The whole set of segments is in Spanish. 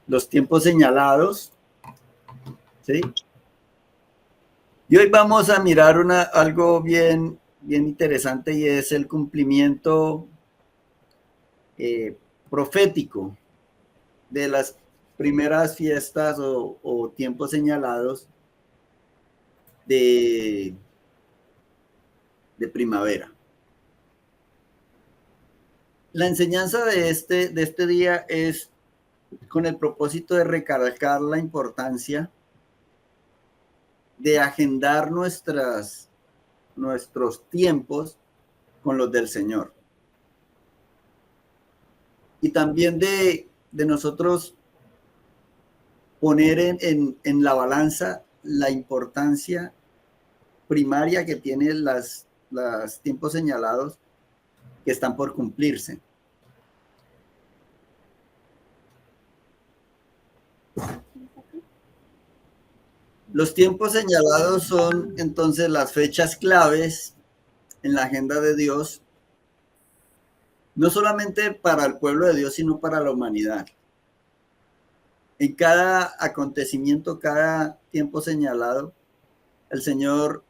los tiempos señalados, ¿sí? Y hoy vamos a mirar algo bien interesante, y es el cumplimiento profético de las primeras fiestas o tiempos señalados de primavera. La enseñanza de este día es con el propósito de recalcar la importancia de agendar nuestros tiempos con los del Señor. Y también de nosotros poner en la balanza la importancia primaria que tienen los tiempos señalados que están por cumplirse. Los tiempos señalados son entonces las fechas claves en la agenda de Dios, no solamente para el pueblo de Dios, sino para la humanidad. En cada acontecimiento, cada tiempo señalado, el Señor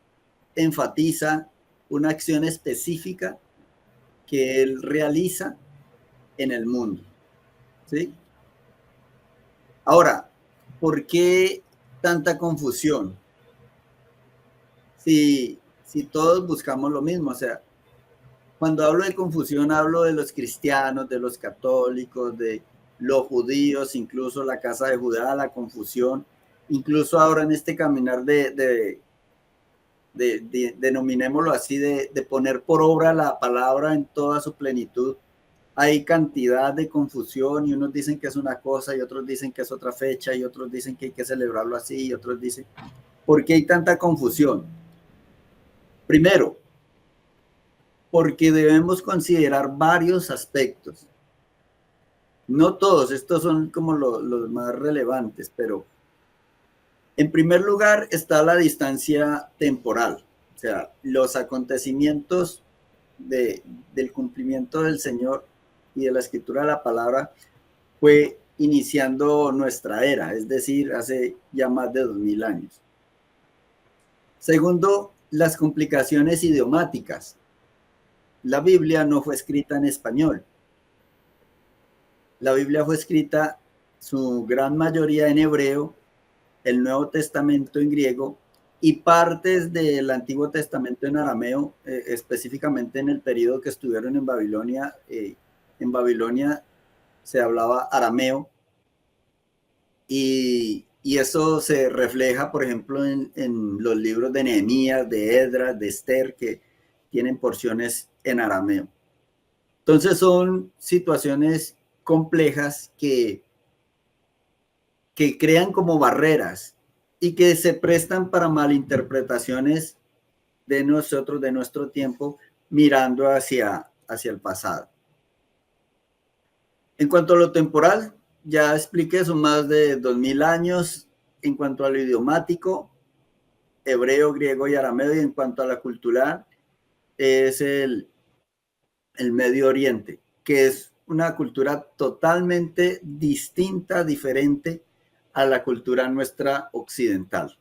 enfatiza una acción específica que Él realiza en el mundo, ¿sí? Ahora, ¿por qué tanta confusión? Si todos buscamos lo mismo, o sea, cuando hablo de confusión hablo de los cristianos, de los católicos, de los judíos, incluso la casa de Judá, la confusión, incluso ahora en este caminar denominémoslo así, de poner por obra la palabra en toda su plenitud, hay cantidad de confusión, y unos dicen que es una cosa y otros dicen que es otra fecha y otros dicen que hay que celebrarlo así y otros dicen, ¿por qué hay tanta confusión? Primero, porque debemos considerar varios aspectos. No todos, estos son como los más relevantes, pero en primer lugar está la distancia temporal, o sea, los acontecimientos del cumplimiento del Señor y de la escritura de la palabra fue iniciando nuestra era, es decir, hace ya más de 2000 años. Segundo, las complicaciones idiomáticas. La Biblia no fue escrita en español. La Biblia fue escrita su gran mayoría en hebreo, el Nuevo Testamento en griego y partes del Antiguo Testamento en arameo, específicamente en el periodo que estuvieron en Babilonia. En Babilonia se hablaba arameo, y eso se refleja, por ejemplo, en los libros de Nehemías, de Esdras, de Esther, que tienen porciones en arameo. Entonces son situaciones complejas que crean como barreras y que se prestan para malinterpretaciones de nosotros, de nuestro tiempo, mirando hacia el pasado. En cuanto a lo temporal, ya expliqué, son más de 2000 años. En cuanto a lo idiomático, hebreo, griego y arameo. Y en cuanto a la cultural, es el Medio Oriente, que es una cultura totalmente distinta, diferente a la cultura nuestra occidental,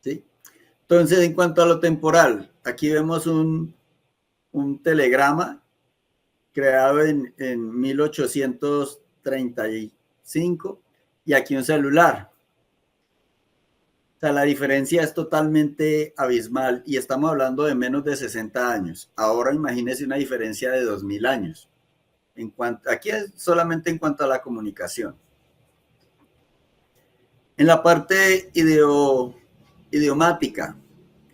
¿sí? Entonces, en cuanto a lo temporal, aquí vemos un telegrama creado en 1835, y aquí un celular. O sea, la diferencia es totalmente abismal, y estamos hablando de menos de 60 años. Ahora imagínense una diferencia de 2000 años. Aquí es solamente en cuanto a la comunicación. En la parte idiomática,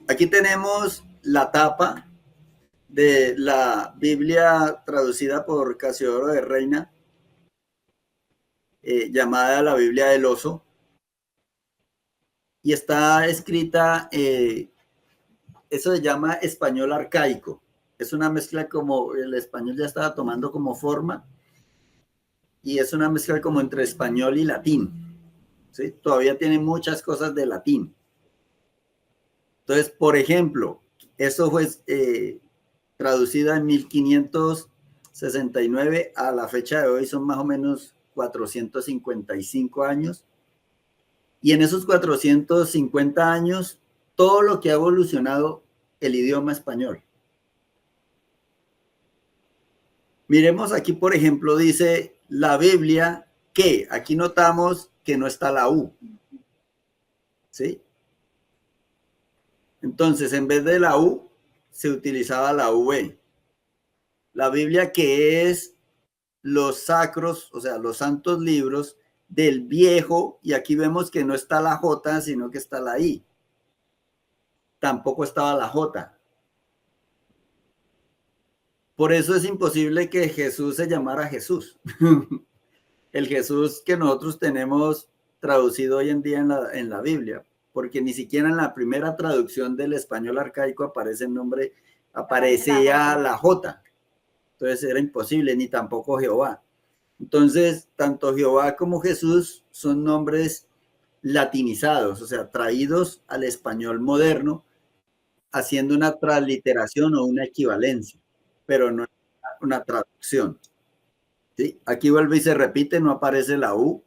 aquí tenemos la tapa de la Biblia traducida por Casiodoro de Reina, llamada la Biblia del Oso, y está escrita, eso se llama español arcaico. Es una mezcla, como el español ya estaba tomando como forma, y es una mezcla como entre español y latín, ¿sí? Todavía tiene muchas cosas de latín. Entonces, por ejemplo, eso fue traducida en 1569, a la fecha de hoy son más o menos 455 años. Y en esos 450 años, todo lo que ha evolucionado el idioma español. Miremos aquí, por ejemplo, dice la Biblia que, aquí notamos que no está la U, ¿sí? Entonces, en vez de la U, se utilizaba la V. La Biblia que es los sacros, o sea, los santos libros del viejo, y aquí vemos que no está la J, sino que está la I. Tampoco estaba la J. Por eso es imposible que Jesús se llamara Jesús. El Jesús que nosotros tenemos traducido hoy en día en la Biblia, porque ni siquiera en la primera traducción del español arcaico aparece el nombre, aparecía la J. Entonces era imposible, ni tampoco Jehová. Entonces, tanto Jehová como Jesús son nombres latinizados, o sea, traídos al español moderno, haciendo una transliteración o una equivalencia, pero no una traducción. ¿Sí? Aquí vuelve y se repite, no aparece la U.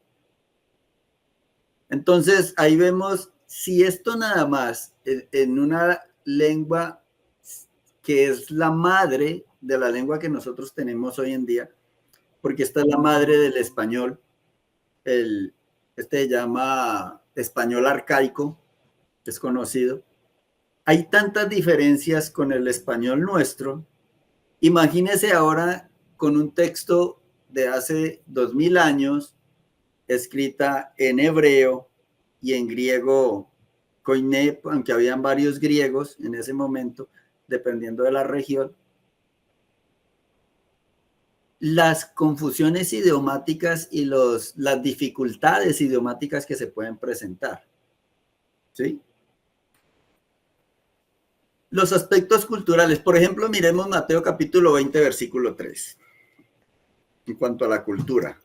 Entonces, ahí vemos, si esto nada más en una lengua que es la madre de la lengua que nosotros tenemos hoy en día, porque esta es la madre del español, este se llama español arcaico, es conocido. Hay tantas diferencias con el español nuestro. Imagínese ahora con un texto de hace 2000 años, escrita en hebreo y en griego koiné, aunque habían varios griegos en ese momento, dependiendo de la región. Las confusiones idiomáticas y las dificultades idiomáticas que se pueden presentar. ¿Sí? Los aspectos culturales. Por ejemplo, miremos Mateo capítulo 20, versículo 3. En cuanto a la cultura.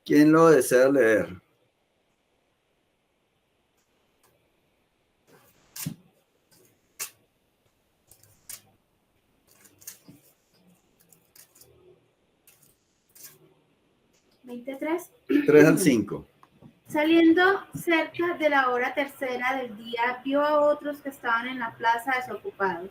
¿Quién lo desea leer? ¿23? 3 al 5. Saliendo cerca de la hora tercera del día, vio a otros que estaban en la plaza desocupados.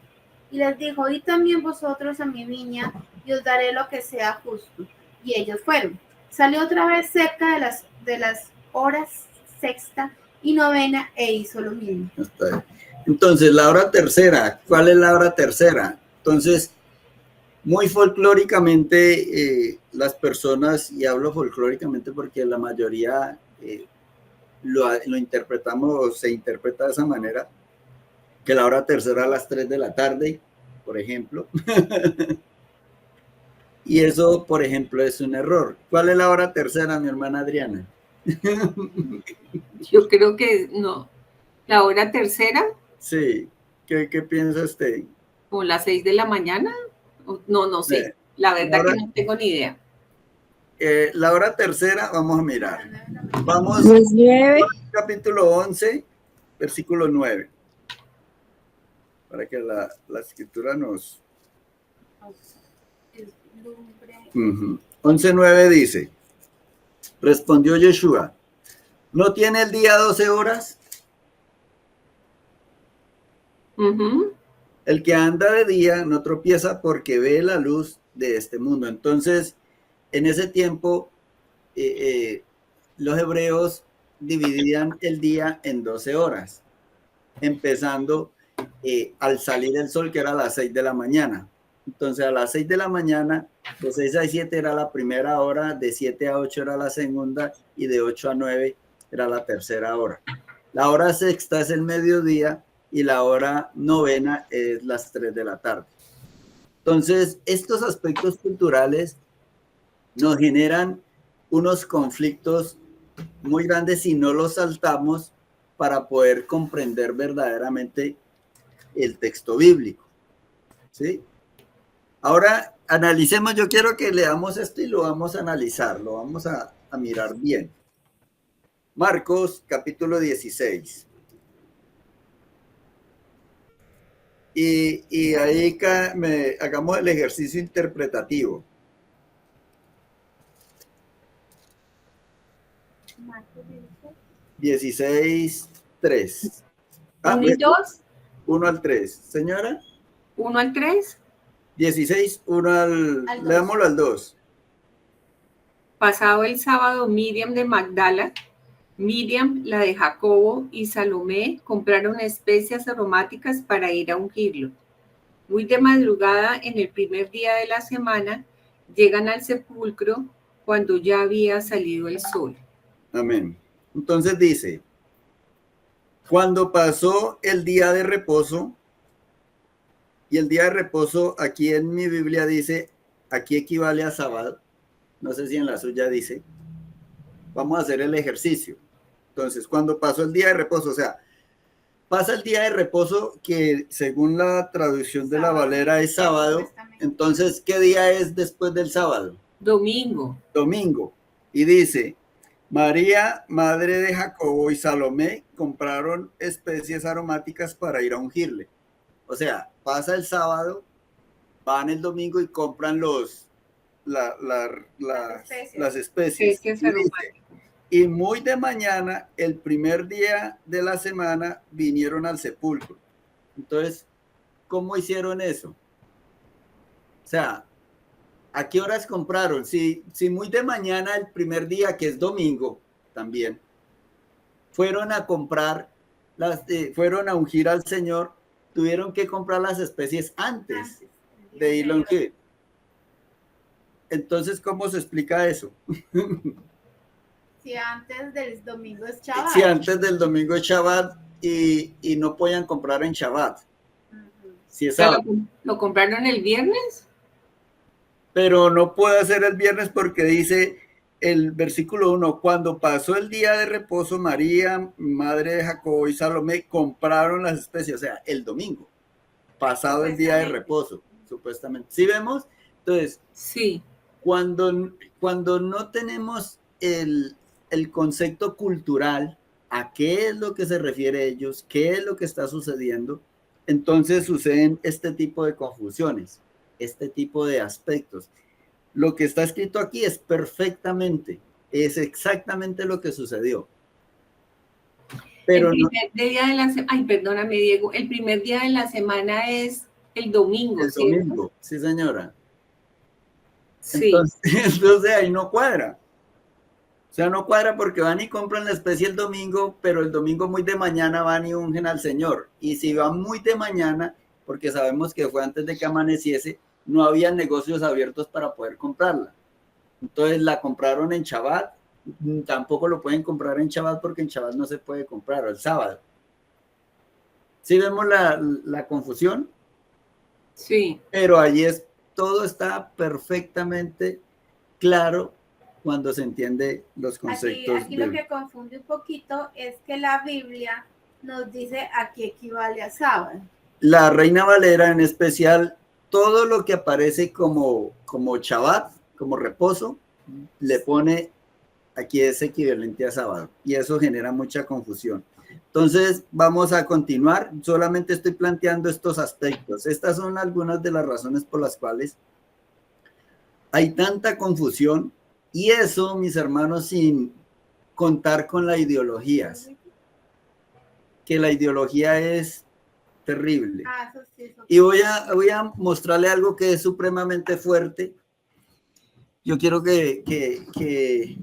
Y les dijo, id también vosotros a mi viña, y os daré lo que sea justo. Y ellos fueron. Salió otra vez cerca de las horas sexta y novena, e hizo lo mismo. Entonces, la hora tercera, ¿cuál es la hora tercera? Entonces, muy folclóricamente, las personas, y hablo folclóricamente porque la mayoría lo interpretamos, se interpreta de esa manera, que la hora tercera a las 3 de la tarde, por ejemplo. Y eso, por ejemplo, es un error. ¿Cuál es la hora tercera, mi hermana Adriana? Yo creo que no. ¿La hora tercera? Sí. ¿Qué piensa usted? ¿O las 6 de la mañana? No sé. La verdad que no tengo ni idea. La hora tercera, vamos a mirar. Vamos capítulo 11, versículo 9. Para que la escritura nos... 11:9 dice, respondió Yeshua, ¿no tiene el día 12 horas? El que anda de día no tropieza porque ve la luz de este mundo. Entonces, en ese tiempo, los hebreos dividían el día en 12 horas, empezando al salir el sol, que era a las 6 de la mañana. Entonces, a las 6 de la mañana, de 6 a 7 era la primera hora, de 7 a 8 era la segunda, y de 8 a 9 era la tercera hora. La hora sexta es el mediodía, y la hora novena es las 3 de la tarde. Entonces, estos aspectos culturales nos generan unos conflictos muy grandes si no los saltamos para poder comprender verdaderamente el texto bíblico. ¿Sí? Ahora analicemos, yo quiero que leamos esto y lo vamos a analizar, lo vamos a mirar bien. Marcos capítulo 16. Y ahí hagamos el ejercicio interpretativo. Marcos 16:3. 1 y 2, 1 al 3. Señora, 1 al 3. 16, 1 Al 2. Leámoslo al 2. Pasado el sábado, Miriam de Magdala, Miriam, la de Jacobo, y Salomé compraron especias aromáticas para ir a ungirlo. Muy de madrugada, en el primer día de la semana, llegan al sepulcro cuando ya había salido el sol. Amén. Entonces dice, cuando pasó el día de reposo, y el día de reposo aquí en mi Biblia dice, aquí equivale a sábado, no sé si en la suya dice, vamos a hacer el ejercicio. Entonces, cuando pasó el día de reposo, o sea, pasa el día de reposo que según la traducción de la Valera es sábado, entonces, ¿qué día es después del sábado? Domingo. Domingo. Y dice, María, madre de Jacobo, y Salomé compraron especies aromáticas para ir a ungirle. O sea, pasa el sábado, van el domingo y compran las especies. Y muy de mañana, el primer día de la semana, vinieron al sepulcro. Entonces, ¿cómo hicieron eso? O sea, ¿a qué horas compraron? Si muy de mañana, el primer día, que es domingo también, fueron a comprar, fueron a ungir al Señor, tuvieron que comprar las especies antes de irlo a ungir. Entonces, ¿cómo se explica eso? Si antes del domingo es Shabbat. Si antes del domingo es Shabbat y no podían comprar en Shabbat. Si es sábado. ¿Lo compraron el viernes? Pero no puede ser el viernes porque dice el versículo 1, cuando pasó el día de reposo, María, madre de Jacobo, y Salomé compraron las especies, o sea, el domingo, pasado el día de reposo, supuestamente. ¿Sí vemos? Entonces, sí. Cuando no tenemos el concepto cultural, a qué es lo que se refiere ellos, qué es lo que está sucediendo, entonces suceden este tipo de confusiones, este tipo de aspectos. Lo que está escrito aquí es exactamente lo que sucedió. Pero perdóname, Diego, el primer día de la semana es el domingo, el ¿cierto? Domingo, sí, señora. Sí. Entonces ahí no cuadra. O sea, no cuadra porque van y compran la especie el domingo, pero el domingo muy de mañana van y ungen al Señor. Y si van muy de mañana, porque sabemos que fue antes de que amaneciese, no había negocios abiertos para poder comprarla. Entonces la compraron en Shabbat, tampoco lo pueden comprar en Shabbat porque en Shabbat no se puede comprar, o el sábado. ¿Sí vemos la confusión? Sí. Pero allí todo está perfectamente claro cuando se entiende los conceptos. Aquí lo que confunde un poquito es que la Biblia nos dice a qué equivale a sábado. La Reina Valera en especial, todo lo que aparece como Shabbat, como reposo, le pone aquí es equivalente a sábado y eso genera mucha confusión. Entonces vamos a continuar, solamente estoy planteando estos aspectos. Estas son algunas de las razones por las cuales hay tanta confusión y eso, mis hermanos, sin contar con las ideologías, que la ideología es terrible. Y voy a mostrarle algo que es supremamente fuerte. Yo quiero que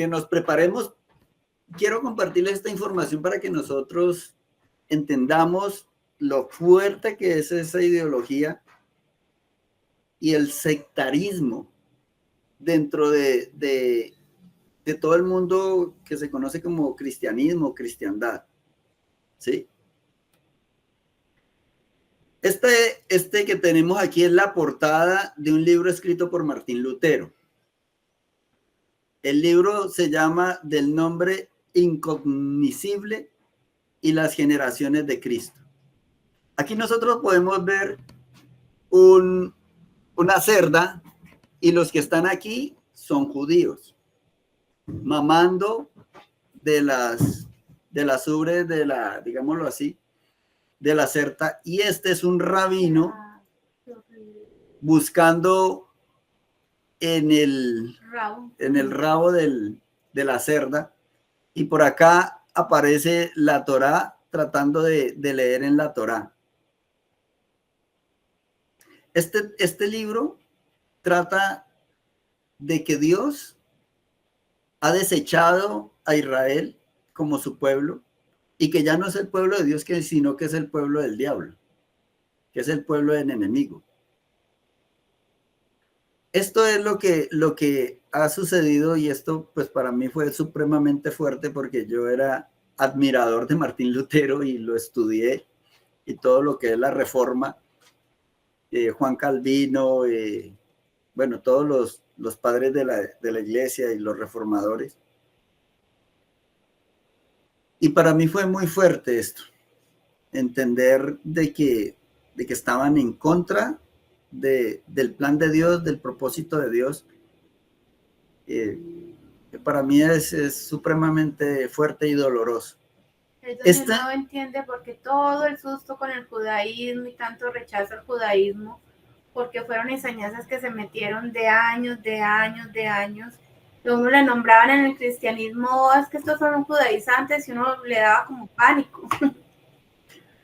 nos preparemos. Quiero compartirles esta información para que nosotros entendamos lo fuerte que es esa ideología y el sectarismo dentro de todo el mundo que se conoce como cristianismo, cristiandad. ¿Sí? Este que tenemos aquí es la portada de un libro escrito por Martín Lutero. El libro se llama Del nombre incognoscible y las generaciones de Cristo. Aquí nosotros podemos ver una cerda y los que están aquí son judíos, mamando de las ubres digámoslo así, de la certa, y este es un rabino buscando en el rabo de la cerda, y por acá aparece la Torá tratando de leer en la Torá. Este libro trata de que Dios ha desechado a Israel como su pueblo, y que ya no es el pueblo de Dios, sino que es el pueblo del diablo, que es el pueblo del enemigo. Esto es lo que ha sucedido, y esto pues para mí fue supremamente fuerte porque yo era admirador de Martín Lutero y lo estudié, y todo lo que es la Reforma, Juan Calvino, bueno, todos los padres de la iglesia y los reformadores. Y para mí fue muy fuerte esto, entender de que estaban en contra del plan de Dios, del propósito de Dios. Para mí es supremamente fuerte y doloroso. Es donde uno entiende por qué todo el susto con el judaísmo y tanto rechazo al judaísmo, porque fueron enseñanzas que se metieron de años. Uno le nombraban en el cristianismo, es que estos son judaizantes, y uno le daba como pánico.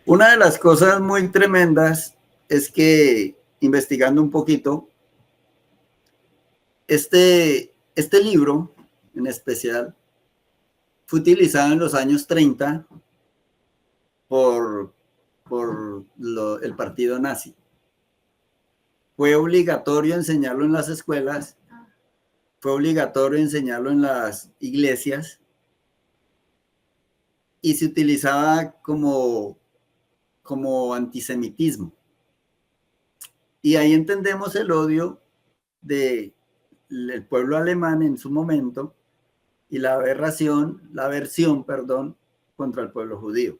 Una de las cosas muy tremendas es que, investigando un poquito, este libro en especial fue utilizado en los años 30 por el partido nazi. Fue obligatorio enseñarlo en las escuelas, fue obligatorio enseñarlo en las iglesias, y se utilizaba como antisemitismo. Y ahí entendemos el odio del pueblo alemán en su momento, y la aversión, contra el pueblo judío.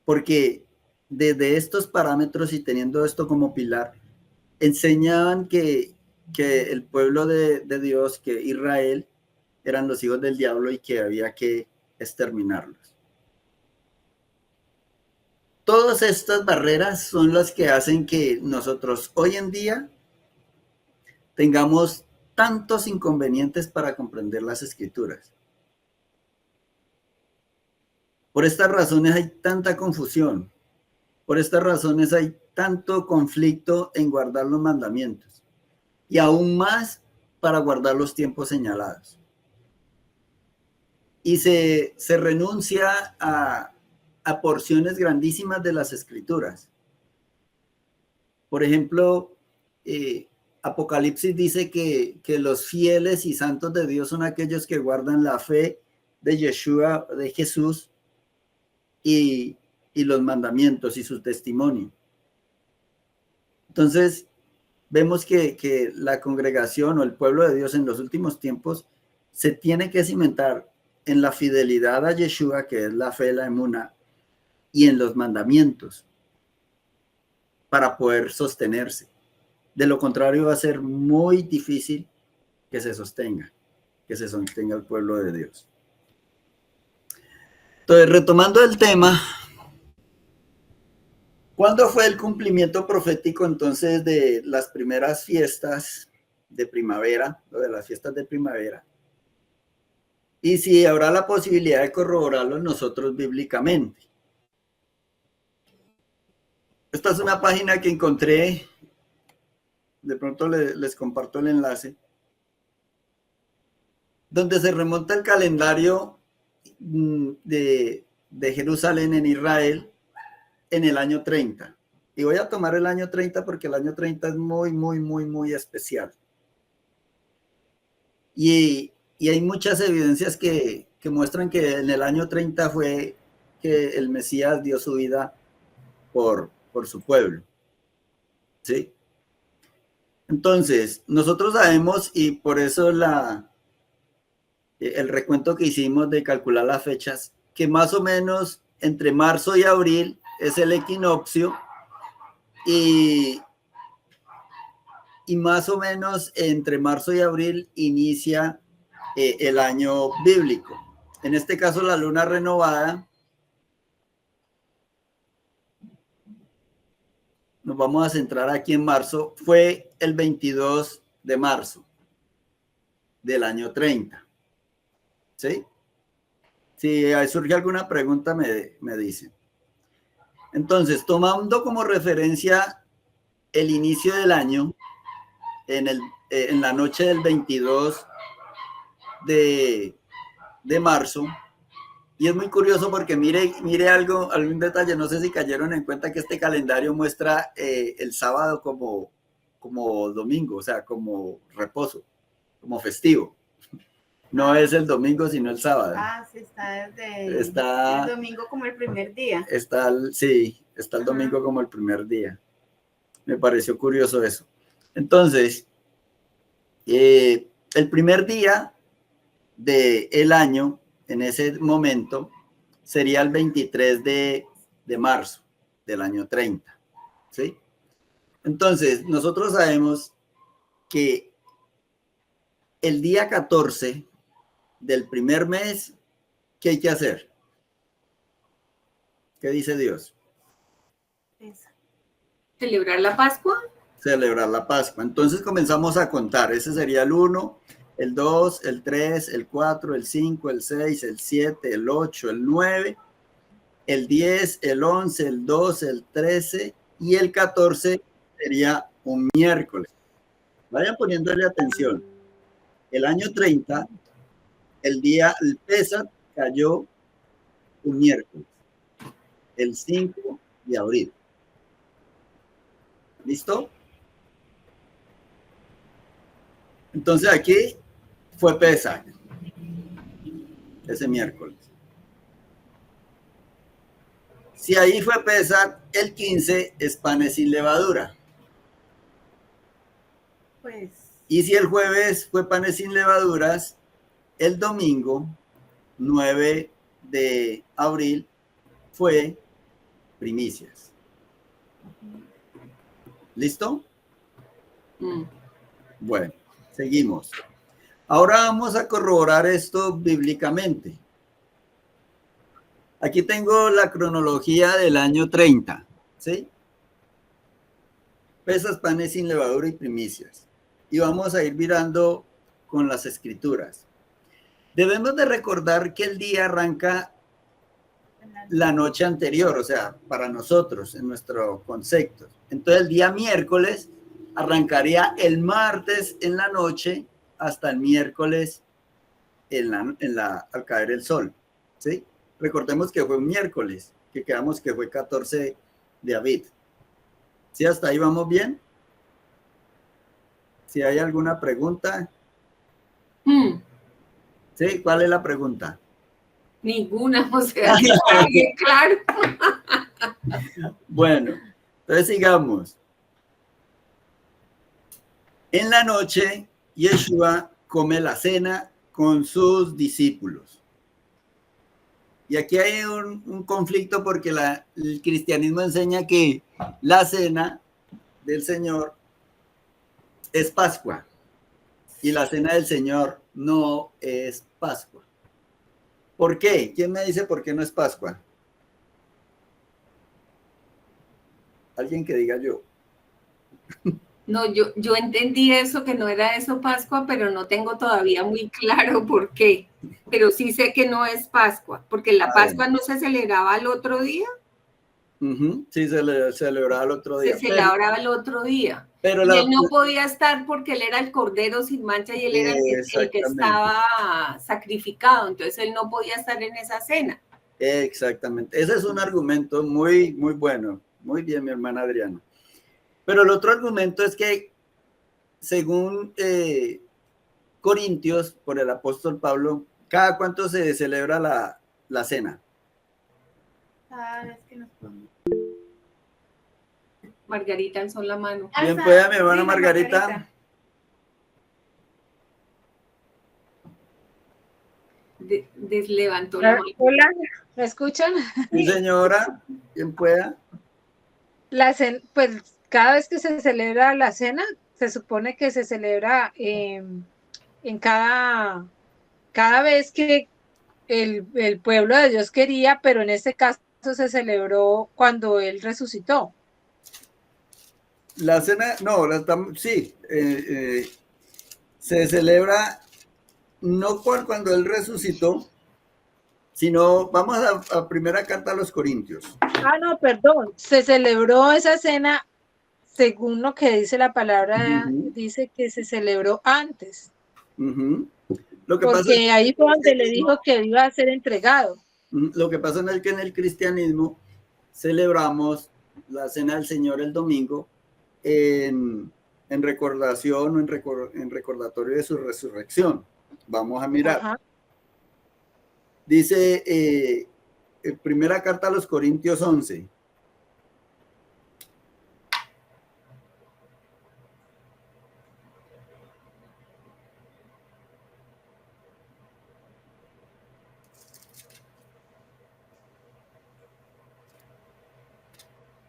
Porque desde estos parámetros, y teniendo esto como pilar, enseñaban que el pueblo de Dios, que Israel, eran los hijos del diablo y que había que exterminarlos. Todas estas barreras son las que hacen que nosotros hoy en día tengamos tantos inconvenientes para comprender las escrituras. Por estas razones hay tanta confusión. Por estas razones hay tanto conflicto en guardar los mandamientos, y aún más para guardar los tiempos señalados. Y se renuncia a porciones grandísimas de las escrituras. Por ejemplo, Apocalipsis dice que los fieles y santos de Dios son aquellos que guardan la fe de Yeshua, de Jesús, y los mandamientos y su testimonio. Entonces, vemos que la congregación o el pueblo de Dios en los últimos tiempos se tiene que cimentar en la fidelidad a Yeshua, que es la fe, la emuná, y en los mandamientos, para poder sostenerse. De lo contrario, va a ser muy difícil que se sostenga el pueblo de Dios. Entonces, retomando el tema, ¿cuándo fue el cumplimiento profético entonces de las primeras fiestas de primavera, o de las fiestas de primavera? Y si habrá la posibilidad de corroborarlo nosotros bíblicamente. Esta es una página que encontré, de pronto les comparto el enlace, donde se remonta el calendario de Jerusalén en Israel en el año 30. Y voy a tomar el año 30 porque el año 30 es muy, muy, muy, muy especial. Y hay muchas evidencias que muestran que en el año 30 fue que el Mesías dio su vida por su pueblo. ¿Sí? Entonces, nosotros sabemos, y por eso el recuento que hicimos de calcular las fechas, que más o menos entre marzo y abril es el equinoccio, y más o menos entre marzo y abril inicia el año bíblico. En este caso, la luna renovada nos vamos a centrar aquí en marzo, fue el 22 de marzo del año 30. ¿Sí? Si surge alguna pregunta, me dicen. Entonces, tomando como referencia el inicio del año, en la noche del 22 de marzo, y es muy curioso porque mire algún detalle, no sé si cayeron en cuenta que este calendario muestra el sábado como domingo, o sea, como reposo, como festivo. No es el domingo, sino el sábado. Sí, está el domingo como el primer día. Está el domingo como el primer día. Me pareció curioso eso. Entonces, el primer día del año, en ese momento, sería el 23 de marzo del año 30. ¿Sí? Entonces, nosotros sabemos que el día 14 del primer mes, ¿qué hay que hacer? ¿Qué dice Dios? ¿Celebrar la Pascua? Celebrar la Pascua. Entonces comenzamos a contar. Ese sería el 1, el 2, el 3, el 4, el 5, el 6, el 7, el 8, el 9, el 10, el 11, el 12, el 13 y el 14 sería un miércoles. Vayan poniéndole atención. El año 30, el Pesach cayó un miércoles, el 5 de abril. ¿Listo? Entonces aquí fue Pesach, ese miércoles. Si ahí fue Pesach, el 15 es panes sin levadura. Pues. Y si el jueves fue panes sin levaduras, el domingo 9 de abril fue primicias. ¿Listo? Bueno, seguimos. Ahora vamos a corroborar esto bíblicamente. Aquí tengo la cronología del año 30, ¿sí? Pesas, panes sin levadura y primicias. Y vamos a ir mirando con las escrituras. Debemos de recordar que el día arranca la noche anterior, o sea, para nosotros, en nuestro concepto. Entonces el día miércoles arrancaría el martes en la noche hasta el miércoles al caer el sol, ¿sí? Recordemos que fue un miércoles, que quedamos que fue 14 de Aviv. ¿Sí? ¿Hasta ahí vamos bien? Si hay alguna pregunta. ¿Sí? ¿Cuál es la pregunta? Ninguna, o sea, está bien claro. Bueno, entonces sigamos. En la noche, Yeshua come la cena con sus discípulos. Y aquí hay un conflicto porque el cristianismo enseña que la cena del Señor es Pascua y la cena del Señor no es Pascua. ¿Por qué? ¿Quién me dice por qué no es Pascua? Alguien que diga yo. No, yo entendí eso, que no era eso Pascua, pero no tengo todavía muy claro por qué. Pero sí sé que no es Pascua, porque la Pascua no se celebraba al otro día. Sí, se celebraba el otro día. Se celebraba el otro día. Pero y él no podía estar porque él era el cordero sin mancha y él era el que estaba sacrificado. Entonces él no podía estar en esa cena. Exactamente. Ese es un argumento muy, muy bueno. Muy bien, mi hermana Adriana. Pero el otro argumento es que, según Corintios, por el apóstol Pablo, ¿cada cuánto se celebra la cena? Cada vez que nos ponemos. Margarita alzó la mano. Bien, pueda, mi hermana Margarita. Deslevantó la mano. Hola, ¿me escuchan? Sí, señora, bien pueda. Pues cada vez que se celebra la cena, se supone que se celebra en cada vez que el pueblo de Dios quería, pero en este caso se celebró cuando Él resucitó. La cena, no, sí, se celebra no cuando Él resucitó, sino vamos a primera carta a los Corintios. No, perdón, se celebró esa cena según lo que dice la palabra, dice que se celebró antes. Lo que porque pasa es ahí fue donde le dijo que iba a ser entregado. Lo que pasa es que en el cristianismo celebramos la cena del Señor el domingo en recordación o en recordatorio de su resurrección. Vamos a mirar. Ajá. Dice primera carta a los Corintios 11.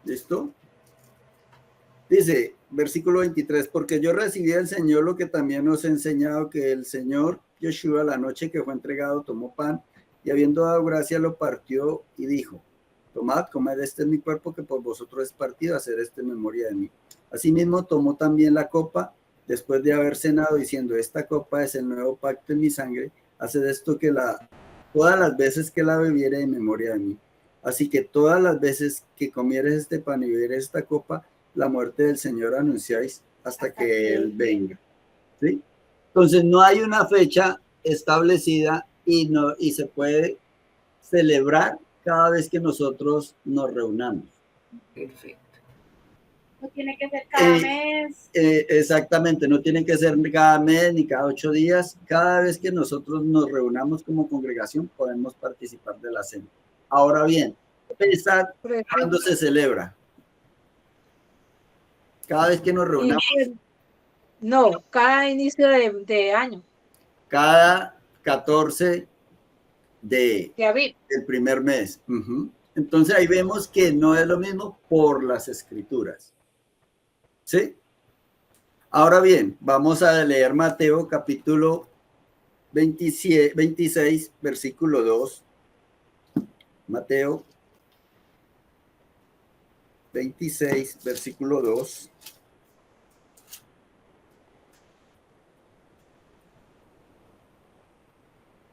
¿Listo? Dice, versículo 23, porque yo recibí del Señor lo que también os he enseñado, que el Señor Yeshua, la noche que fue entregado, tomó pan y habiendo dado gracia lo partió y dijo, tomad, comed, este es mi cuerpo que por vosotros es partido, hacer esta en memoria de mí. Asimismo tomó también la copa después de haber cenado diciendo, esta copa es el nuevo pacto en mi sangre, haced esto todas las veces que la bebiere en memoria de mí. Así que todas las veces que comieres este pan y bebieres esta copa, la muerte del Señor anunciáis hasta que Él venga. ¿Sí? Entonces no hay una fecha establecida y se puede celebrar cada vez que nosotros nos reunamos. Perfecto. No tiene que ser cada mes. Exactamente, no tiene que ser cada mes ni cada 8 días. Cada vez que nosotros nos reunamos como congregación podemos participar de la cena. Ahora bien, pensar cuándo se celebra. Cada vez que nos reunamos. No, cada inicio de año. Cada 14 del primer mes. Entonces ahí vemos que no es lo mismo por las escrituras. ¿Sí? Ahora bien, vamos a leer Mateo capítulo 26, versículo 2. Mateo 26, versículo 2.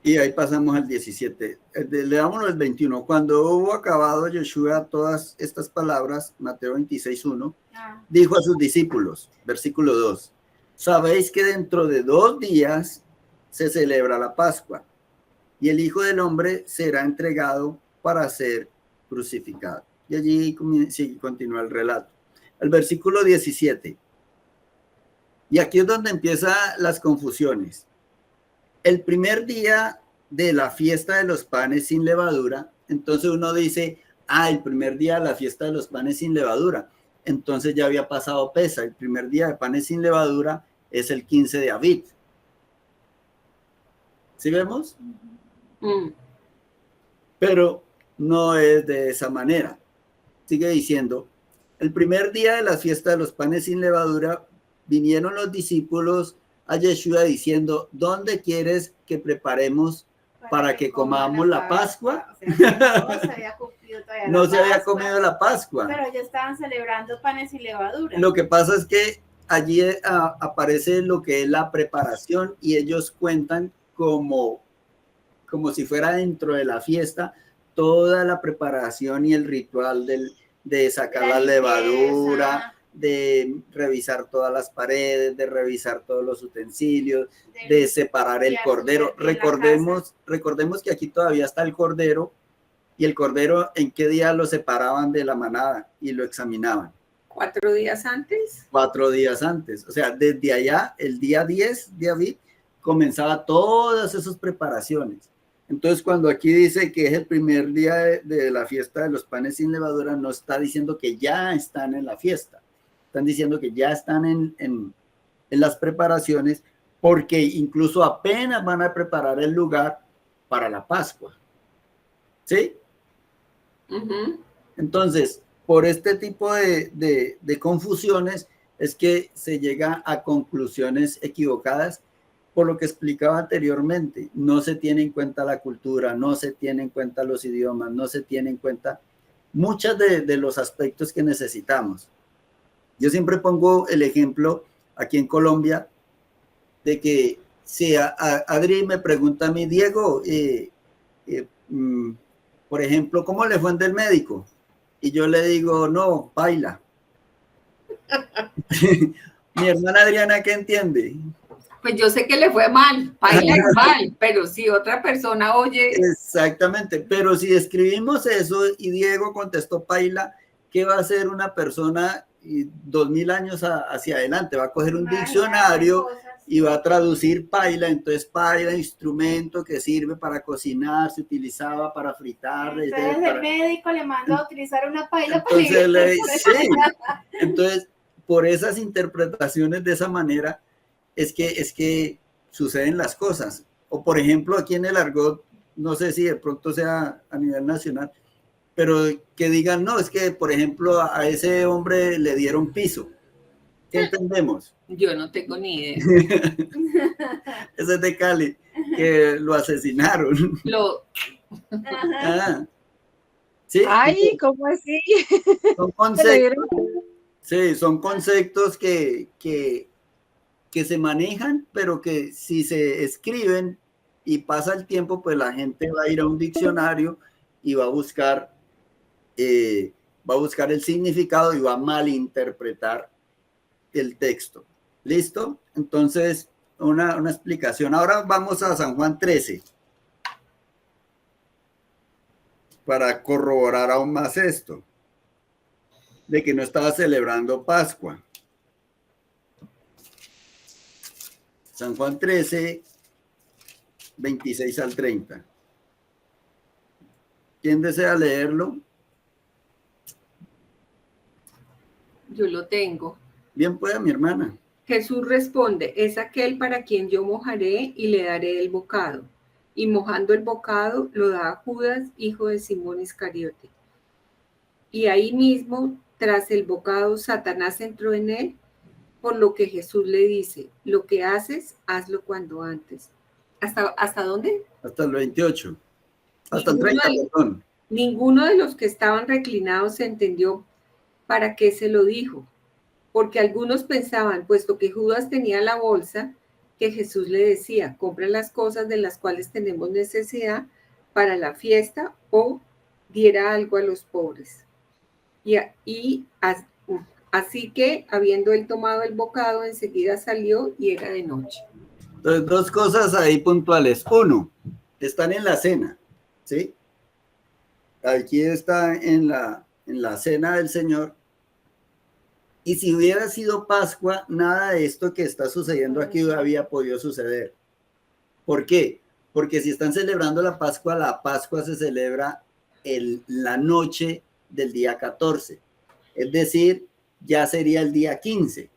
Y ahí pasamos al 17. Leámoslo el 21. Cuando hubo acabado Yeshua todas estas palabras, Mateo 26, 1, dijo a sus discípulos, versículo 2, sabéis que dentro de 2 días se celebra la Pascua y el Hijo del Hombre será entregado para ser crucificado. Y allí continúa el relato. El versículo 17. Y aquí es donde empiezan las confusiones. El primer día de la fiesta de los panes sin levadura, entonces uno dice, el primer día de la fiesta de los panes sin levadura. Entonces ya había pasado Pesa. El primer día de panes sin levadura es el 15 de Aviv. ¿Sí vemos? Pero no es de esa manera. Sigue diciendo, el primer día de la fiesta de los panes sin levadura, vinieron los discípulos a Yeshua diciendo, ¿dónde quieres que preparemos para que comamos la Pascua? O sea, no se había cumplido todavía no se había comido la Pascua. Pero ya estaban celebrando panes sin levadura. Lo que pasa es que allí aparece lo que es la preparación y ellos cuentan como si fuera dentro de la fiesta toda la preparación y el ritual de sacar la levadura, de revisar todas las paredes, de revisar todos los utensilios, de separar el cordero. Recordemos que aquí todavía está el cordero, y el cordero, ¿en qué día lo separaban de la manada y lo examinaban? 4 días antes. 4 días antes. O sea, desde allá, el día 10 de Aviv, comenzaba todas esas preparaciones. Entonces, cuando aquí dice que es el primer día de la fiesta de los panes sin levadura, no está diciendo que ya están en la fiesta. Están diciendo que ya están en las preparaciones, porque incluso apenas van a preparar el lugar para la Pascua. ¿Sí? Entonces, por este tipo de confusiones es que se llega a conclusiones equivocadas, por lo que explicaba anteriormente. No se tiene en cuenta la cultura, no se tiene en cuenta los idiomas, no se tiene en cuenta muchos de los aspectos que necesitamos. Yo siempre pongo el ejemplo aquí en Colombia de que si Adri me pregunta a mí, Diego, por ejemplo, ¿cómo le fue en el médico? Y yo le digo, no, baila. Mi hermana Adriana, ¿qué entiende? Pues yo sé que le fue mal, baila mal, pero si otra persona oye... Exactamente, pero si escribimos eso y Diego contestó paila, ¿qué va a hacer una persona 2000 años hacia adelante? Va a coger un diccionario y va a traducir paila, entonces paila, instrumento que sirve para cocinar, se utilizaba para fritar. Entonces el médico le mandó a utilizar una paila entonces, sí. Entonces, por esas interpretaciones de esa manera, es que suceden las cosas. O por ejemplo, aquí en el argot, no sé si de pronto sea a nivel nacional, pero que digan, no, es que por ejemplo a ese hombre le dieron piso. ¿Qué entendemos? Yo no tengo ni idea. Ese es de Cali, que lo asesinaron. ¿Sí? Ay, ¿cómo así? Son conceptos, sí, son conceptos que se manejan, pero que si se escriben y pasa el tiempo, pues la gente va a ir a un diccionario y va a buscar el significado y va a malinterpretar el texto. ¿Listo? Entonces, una explicación. Ahora vamos a San Juan 13 para corroborar aún más esto, de que no estaba celebrando Pascua. San Juan 13, 26 al 30. ¿Quién desea leerlo? Yo lo tengo. Bien, pueda mi hermana. Jesús responde, es aquel para quien yo mojaré y le daré el bocado. Y mojando el bocado lo da a Judas, hijo de Simón Iscariote. Y ahí mismo, tras el bocado, Satanás entró en él, por lo que Jesús le dice, lo que haces, hazlo cuando antes. ¿Hasta dónde? Hasta el 28. Hasta el 30, perdón. Ninguno de los que estaban reclinados entendió para qué se lo dijo, porque algunos pensaban, puesto que Judas tenía la bolsa, que Jesús le decía, compra las cosas de las cuales tenemos necesidad para la fiesta o diera algo a los pobres. Así que, habiendo él tomado el bocado, enseguida salió y era de noche. Entonces, dos cosas ahí puntuales. Uno, están en la cena, ¿sí? Aquí está en la cena del Señor. Y si hubiera sido Pascua, nada de esto que está sucediendo aquí había podido suceder. ¿Por qué? Porque si están celebrando la Pascua se celebra la noche del día 14. Es decir, ya sería el día 15.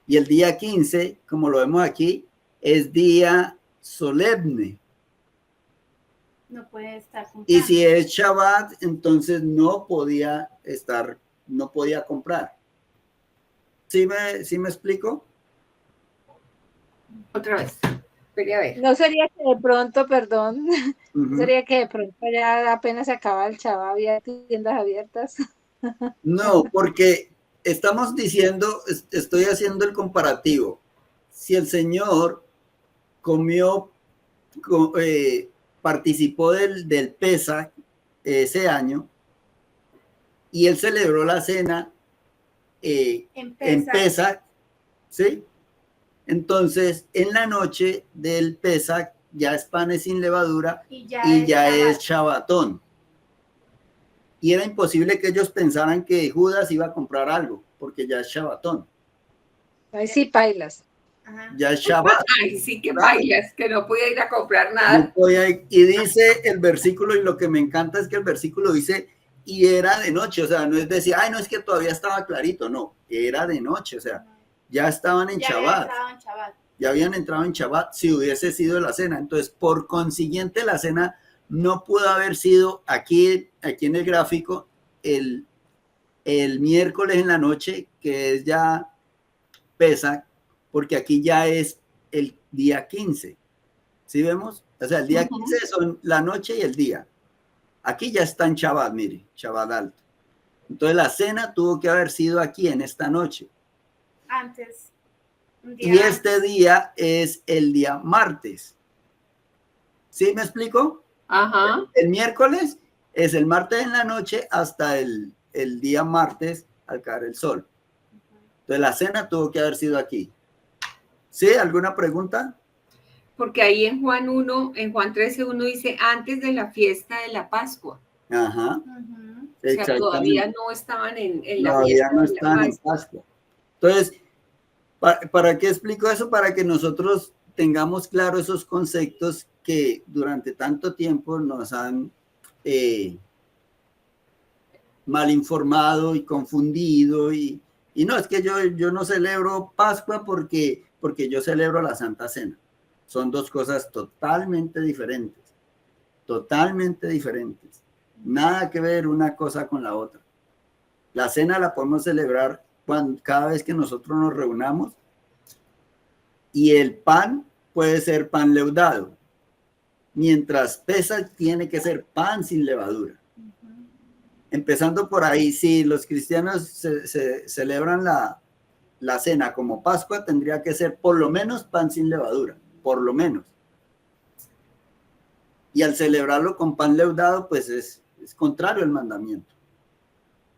Y el día 15, como lo vemos aquí, es día solemne. No puede estar comprando. Y si es Shabbat, entonces no podía comprar. ¿Sí me explico? Otra vez. Quería ver. No sería que de pronto, perdón, sería que de pronto ya apenas se acaba el Shabbat, había tiendas abiertas. No, porque estamos diciendo, estoy haciendo el comparativo. Si el Señor participó del Pesaj ese año y él celebró la cena en Pesaj, ¿sí? Entonces, en la noche del Pesaj ya es panes sin levadura y ya es Shabbatón. Y era imposible que ellos pensaran que Judas iba a comprar algo, porque ya es Shabbatón. Ahí sí, pailas. Ya es Shabbat. Ay, sí que bailas, que no podía ir a comprar nada. Y dice el versículo, y lo que me encanta es que el versículo dice, y era de noche, o sea, no es decir, ay, no, es que todavía estaba clarito, no, era de noche, o sea, ya estaban en Shabbat. Ya habían entrado en Shabbat si hubiese sido la cena. Entonces, por consiguiente, la cena no pudo haber sido aquí en el gráfico el miércoles en la noche, que es ya Pesaj, porque aquí ya es el día 15. ¿Sí vemos? O sea, el día 15 son la noche y el día. Aquí ya está en Shabbat, mire, Shabbat alto. Entonces la cena tuvo que haber sido aquí en esta noche. Antes. Y este día es el día martes. ¿Sí me explico? Ajá. El miércoles es el martes en la noche hasta el día martes al caer el sol. Entonces la cena tuvo que haber sido aquí. ¿Sí? ¿Alguna pregunta? Porque ahí en Juan 1, en Juan 13:1 dice antes de la fiesta de la Pascua. Ajá. O sea, todavía no estaban en la Todavía fiesta no de la están en Pascua. Pascua. Entonces, ¿para qué explico eso? Para que nosotros tengamos claro esos conceptos que durante tanto tiempo nos han mal informado y confundido. Y no, es que yo no celebro Pascua porque yo celebro la Santa Cena. Son dos cosas totalmente diferentes. Totalmente diferentes. Nada que ver una cosa con la otra. La cena la podemos celebrar cada vez que nosotros nos reunamos, y el pan puede ser pan leudado, mientras Pesach tiene que ser pan sin levadura. Empezando por ahí, si los cristianos se celebran la cena como Pascua, tendría que ser por lo menos pan sin levadura, por lo menos. Y al celebrarlo con pan leudado, pues es contrario al mandamiento.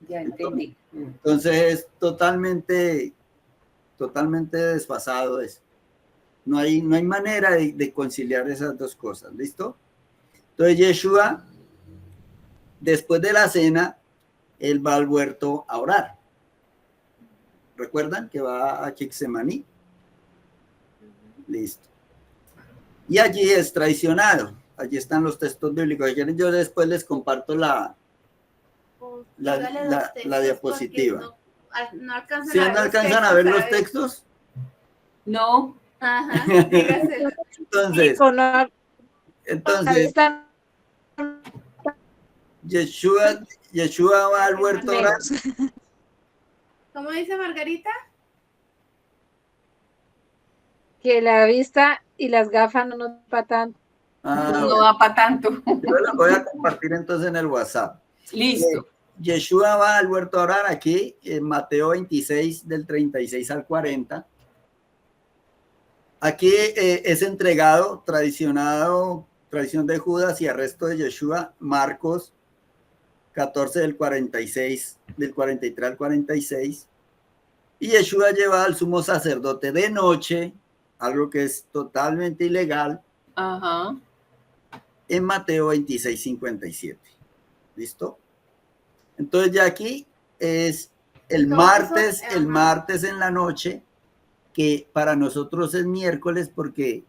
Ya entendí. Entonces es totalmente desfasado eso. No hay manera de conciliar esas dos cosas, ¿listo? Entonces Yeshua, después de la cena, él va al huerto a orar. ¿Recuerdan que va a Getsemaní? Listo. Y allí es traicionado. Allí están los textos bíblicos. Yo después les comparto la diapositiva. No alcanzan ¿Sí no alcanzan a ver los textos? No. Ajá, dígaselo. Entonces, Yeshua va al huerto a orar. ¿Cómo dice Margarita? Que la vista y las gafas no nos va tanto. No da para tanto. Yo las voy a compartir entonces en el WhatsApp. Listo. Yeshua va al huerto a orar aquí en Mateo 26 del 36 al 40. Aquí es entregado, tradición de Judas y arresto de Yeshua, Marcos 14 del 43 al 46. Y Yeshua lleva al sumo sacerdote de noche, algo que es totalmente ilegal. Ajá. En Mateo 26, 57. ¿Listo? Entonces ya aquí es el martes en la noche, que para nosotros es miércoles porque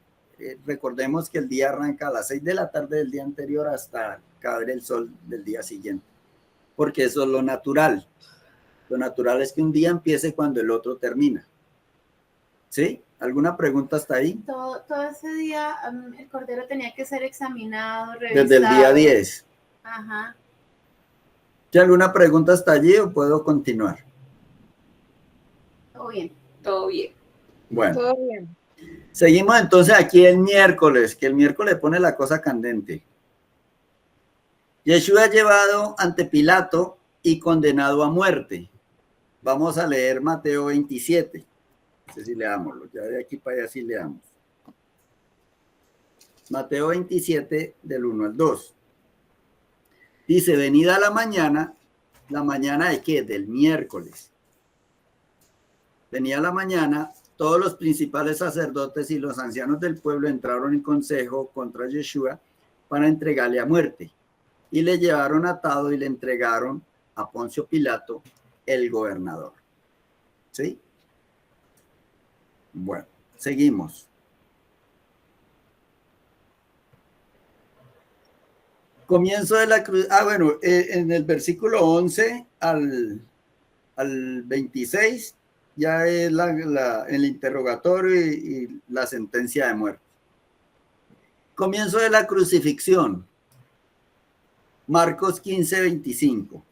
recordemos que el día arranca a las 6 de la tarde del día anterior hasta caer el sol del día siguiente, porque eso es lo natural. Lo natural es que un día empiece cuando el otro termina. ¿Sí? ¿Alguna pregunta hasta ahí? Todo ese día el cordero tenía que ser examinado, revisado. Desde el día 10. Ajá. ¿Hay alguna pregunta hasta allí o puedo continuar? Todo bien. Todo bien. Bueno. Todo bien. Seguimos entonces aquí el miércoles, que el miércoles pone la cosa candente. Yeshua llevado ante Pilato y condenado a muerte. Vamos a leer Mateo 27. No sé si leámoslo, ya de aquí para allá sí leamos. Mateo 27 del 1 al 2. Dice, venida la mañana de qué? Del miércoles. Venía la mañana, todos los principales sacerdotes y los ancianos del pueblo entraron en consejo contra Yeshua para entregarle a muerte. Y le llevaron atado y le entregaron a Poncio Pilato, el gobernador. ¿Sí? Bueno, seguimos. Comienzo de la cruz. Bueno, en el versículo 11 al 26 ya es el interrogatorio y la sentencia de muerte. Comienzo de la crucifixión. Marcos 15, 25.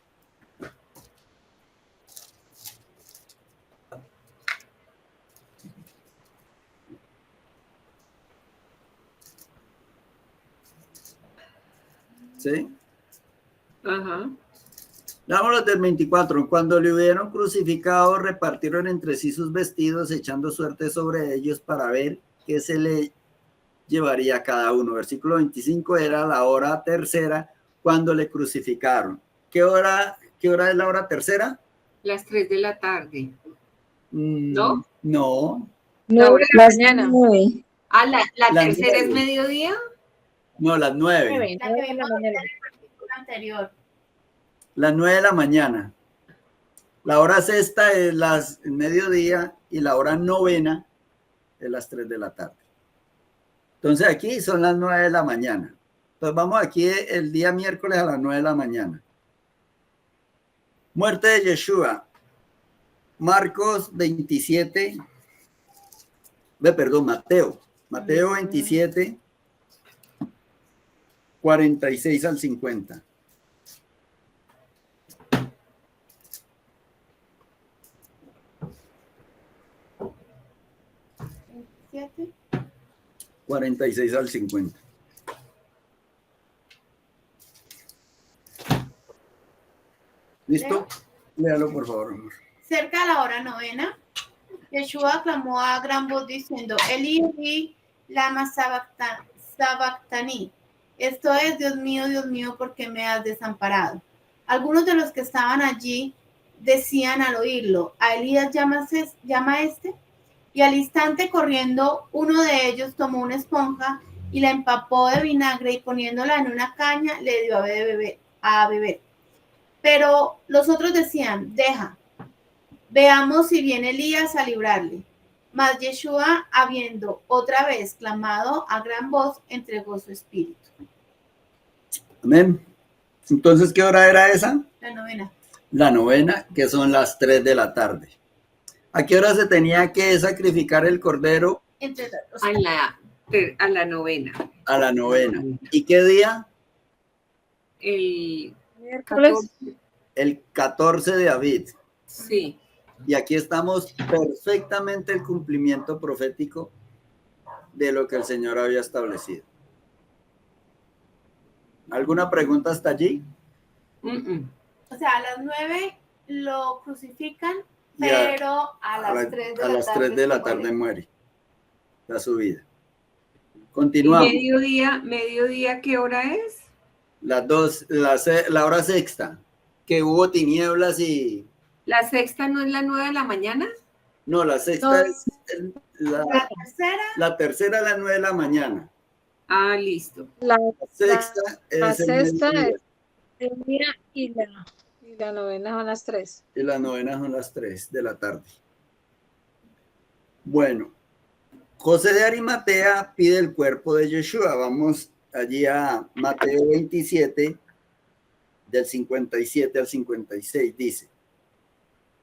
¿Sí? Ajá. Vámonos del 24. Cuando le hubieron crucificado, repartieron entre sí sus vestidos, echando suerte sobre ellos para ver qué se le llevaría a cada uno. Versículo 25, era la hora tercera cuando le crucificaron. ¿Qué hora es la hora tercera? Las 3 de la tarde. No. No. La hora de la mañana. 9. Ah, la Las tercera 9. es mediodía. No, las 9. 9, La que vimos en el versículo anterior. Las 9 de la mañana. La hora sexta es el mediodía y la hora novena es las 3 de la tarde. Entonces aquí son las 9 de la mañana. Entonces vamos aquí el día miércoles a las 9 de la mañana. Muerte de Yeshua. Marcos 27. Mateo 27, 46 al 50. ¿7? 46 al 50. ¿Listo? Léalo, por favor, amor. Cerca de la hora novena, Yeshua clamó a gran voz diciendo, Eli, Eli, lama sabactani. Esto es, Dios mío, ¿por qué me has desamparado? Algunos de los que estaban allí decían al oírlo, ¿a Elías llama este? Y al instante corriendo, uno de ellos tomó una esponja y la empapó de vinagre y poniéndola en una caña le dio a beber. Pero los otros decían, deja, veamos si viene Elías a librarle. Mas Yeshua, habiendo otra vez clamado a gran voz, entregó su espíritu. Amén. Entonces, ¿qué hora era esa? La novena. La novena, que son las 3 de la tarde. ¿A qué hora se tenía que sacrificar el cordero? A la novena. A la novena. ¿Y qué día? El Miércoles. El 14 de Abid. Sí. Y aquí estamos perfectamente el cumplimiento profético de lo que el Señor había establecido. ¿Alguna pregunta hasta allí? O sea, a las 9 lo crucifican, Ya, pero a las 3 de la tarde muere. La subida. ¿Y Continuamos. mediodía qué hora es? La hora sexta, que hubo tinieblas y... ¿La sexta no es la 9 de la mañana? No, la sexta No. es La tercera, la tercera a las 9 de la mañana. Ah, listo. La Sexta la es el sexta mediodía. es el día y la novena son las 3. Y las novenas son las 3 de la tarde. Bueno, José de Arimatea pide el cuerpo de Yeshua. Vamos allí a Mateo 27, del 57 al 56. Dice,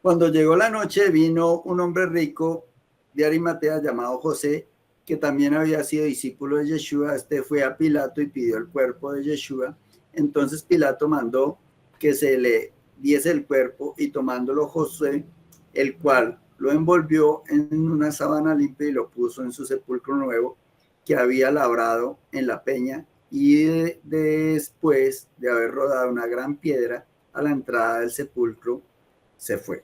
cuando llegó la noche, vino un hombre rico de Arimatea llamado José, que también había sido discípulo de Yeshua. Este fue a Pilato y pidió el cuerpo de Yeshua. Entonces Pilato mandó que se le diese el cuerpo, y tomándolo José, el cual lo envolvió en una sábana limpia y lo puso en su sepulcro nuevo que había labrado en la peña, y después de haber rodado una gran piedra a la entrada del sepulcro, se fue.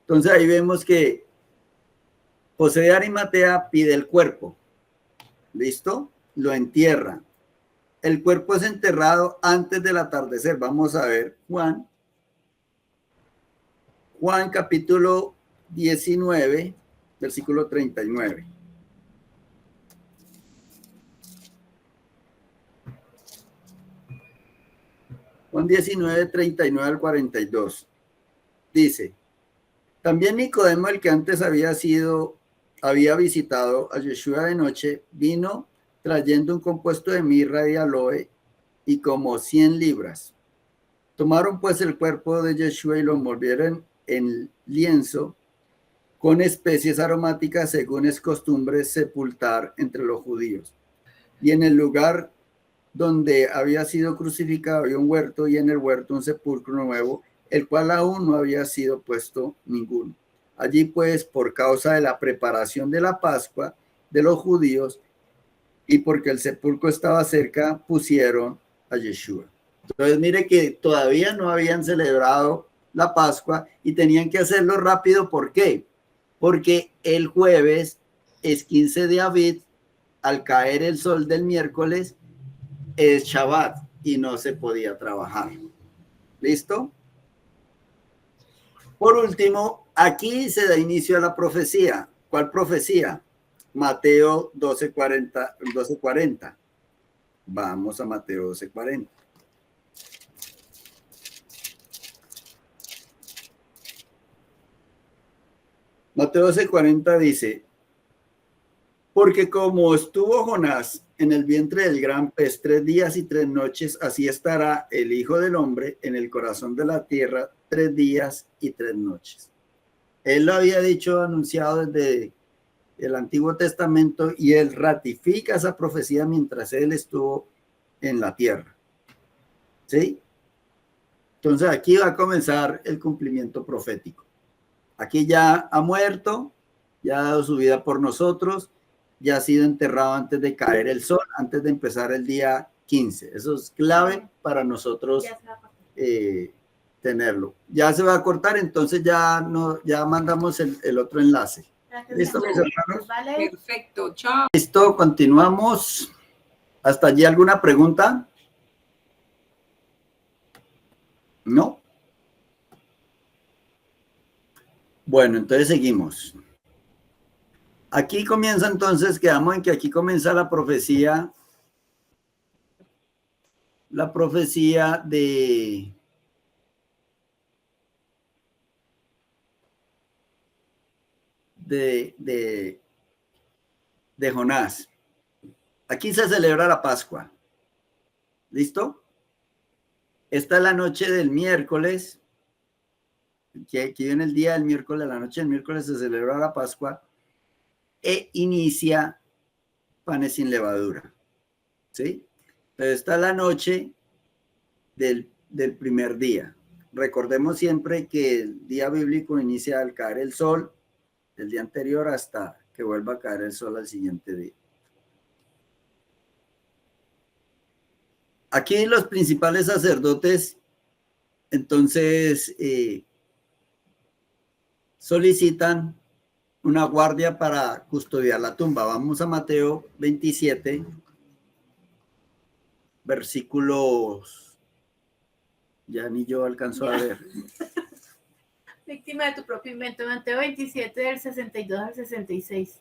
Entonces ahí vemos que José de Arimatea pide el cuerpo. ¿Listo? Lo entierra. El cuerpo es enterrado antes del atardecer. Vamos a ver Juan capítulo 19, versículo 39. Juan 19, 39 al 42. Dice, también Nicodemo, el que antes había visitado a Yeshua de noche, vino trayendo un compuesto de mirra y aloe y como 100 libras. Tomaron pues el cuerpo de Yeshua y lo envolvieron en lienzo con especies aromáticas, según es costumbre sepultar entre los judíos. Y en el lugar donde había sido crucificado había un huerto, y en el huerto un sepulcro nuevo, el cual aún no había sido puesto ninguno. Allí pues, por causa de la preparación de la Pascua de los judíos, y porque el sepulcro estaba cerca, pusieron a Yeshua. Entonces, mire que todavía no habían celebrado la Pascua y tenían que hacerlo rápido. ¿Por qué? Porque el jueves es 15 de Aviv, al caer el sol del miércoles es Shabbat y no se podía trabajar. ¿Listo? Por último, aquí se da inicio a la profecía. ¿Cuál profecía? Mateo 12:40. Vamos a Mateo 12:40. Mateo 12:40 dice: porque como estuvo Jonás en el vientre del gran pez 3 días y 3 noches, así estará el Hijo del Hombre en el corazón de la tierra 3 días y 3 noches. Él lo había dicho, anunciado desde el Antiguo Testamento, y él ratifica esa profecía mientras él estuvo en la tierra. ¿Sí? Entonces aquí va a comenzar el cumplimiento profético. Aquí ya ha muerto, ya ha dado su vida por nosotros, ya ha sido enterrado antes de caer el sol, antes de empezar el día 15. Eso es clave para nosotros tenerlo. Ya se va a cortar, entonces ya mandamos el otro enlace. ¿Listo, mis hermanos? Vale. Perfecto, chao. Listo, continuamos. ¿Hasta allí alguna pregunta? ¿No? Bueno, entonces seguimos. Aquí comienza entonces, quedamos en que aquí comienza la profecía de Jonás. Aquí se celebra la Pascua. ¿Listo? Esta es la noche del miércoles. Aquí viene el día del miércoles, la noche del miércoles se celebra la Pascua e inicia panes sin levadura. ¿Sí? Pero esta es la noche del primer día. Recordemos siempre que el día bíblico inicia al caer el sol, el día anterior hasta que vuelva a caer el sol al siguiente día. Aquí los principales sacerdotes entonces solicitan una guardia para custodiar la tumba. Vamos a Mateo 27, versículos, ya ni yo alcanzo a ver. Víctima de tu propio invento. Mateo 27, del 62 al 66.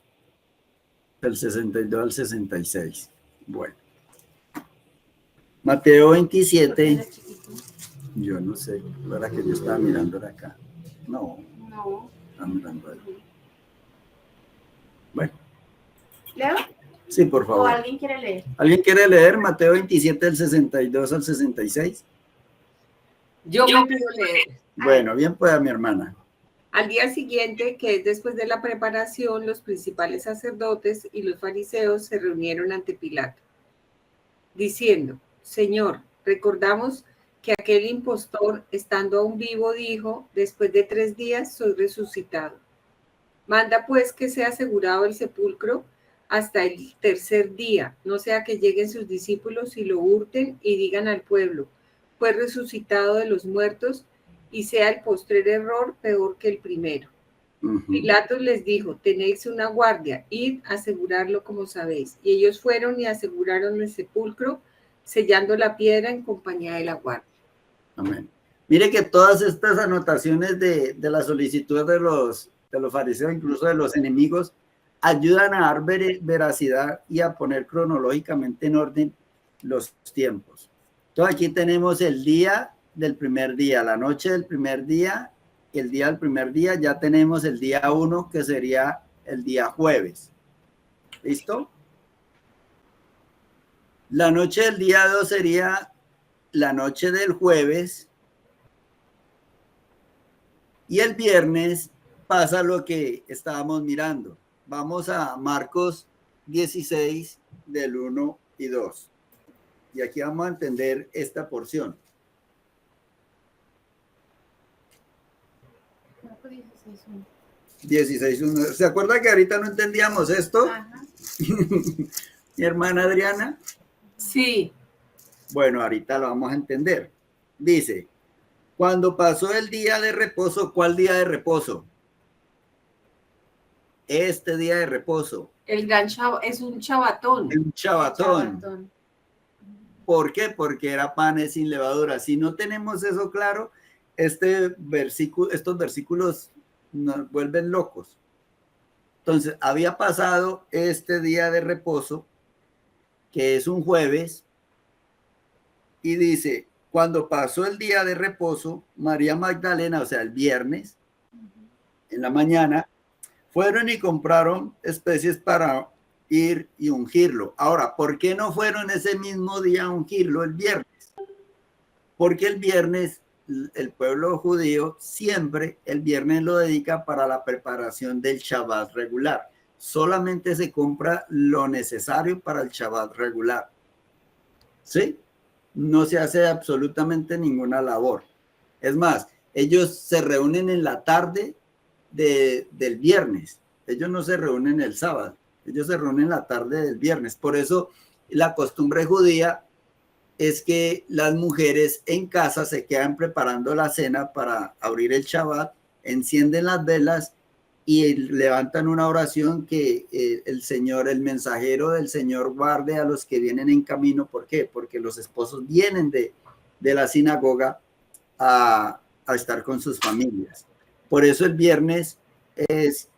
Del 62 al 66. Bueno. Mateo 27. Yo no sé, la verdad que yo estaba mirando de acá. No. Estaba mirando ahí. Bueno. ¿Leo? Sí, por favor. ¿O alguien quiere leer? ¿Alguien quiere leer Mateo 27 del 62 al 66? Yo me pido leer. Bueno, bien pueda mi hermana. Al día siguiente, que es después de la preparación, los principales sacerdotes y los fariseos se reunieron ante Pilato, diciendo: Señor, recordamos que aquel impostor, estando aún vivo, dijo: después de 3 días soy resucitado. Manda pues que sea asegurado el sepulcro hasta el tercer día, no sea que lleguen sus discípulos y lo hurten y digan al pueblo: fue resucitado de los muertos, y sea el postrer error peor que el primero. Pilato les dijo: tenéis una guardia, id a asegurarlo como sabéis. Y ellos fueron y aseguraron el sepulcro, sellando la piedra en compañía de la guardia. Amén. Mire que todas estas anotaciones de la solicitud de los fariseos, incluso de los enemigos, ayudan a dar veracidad y a poner cronológicamente en orden los tiempos. Entonces aquí tenemos el día del primer día, la noche del primer día, el día del primer día. Ya tenemos el día 1, que sería el día jueves. ¿Listo? La noche del día 2 sería la noche del jueves. Y el viernes pasa lo que estábamos mirando. Vamos a Marcos 16, del 1 y 2. Y aquí vamos a entender esta porción. 16:1. ¿Se acuerda que ahorita no entendíamos esto? Ajá. Mi hermana Adriana. Sí. Bueno, ahorita lo vamos a entender. Dice, cuando pasó el día de reposo, ¿cuál día de reposo? Este día de reposo. El gran es un chabatón. Un chabatón. ¿Por qué? Porque era panes sin levadura. Si no tenemos eso claro, estos versículos nos vuelven locos. Entonces, había pasado este día de reposo, que es un jueves, y dice, cuando pasó el día de reposo, María Magdalena, o sea, el viernes, en la mañana, fueron y compraron especies para ir y ungirlo. Ahora, ¿por qué no fueron ese mismo día a ungirlo el viernes? Porque el viernes, el pueblo judío siempre el viernes lo dedica para la preparación del Shabbat regular. Solamente se compra lo necesario para el Shabbat regular. ¿Sí? No se hace absolutamente ninguna labor. Es más, ellos se reúnen en la tarde del viernes. Ellos no se reúnen el sábado. Ellos se reúnen la tarde del viernes. Por eso la costumbre judía es que las mujeres en casa se quedan preparando la cena para abrir el Shabbat, encienden las velas y levantan una oración que el Señor, el mensajero del Señor guarde a los que vienen en camino. ¿Por qué? Porque los esposos vienen de la sinagoga a estar con sus familias. Por eso el viernes es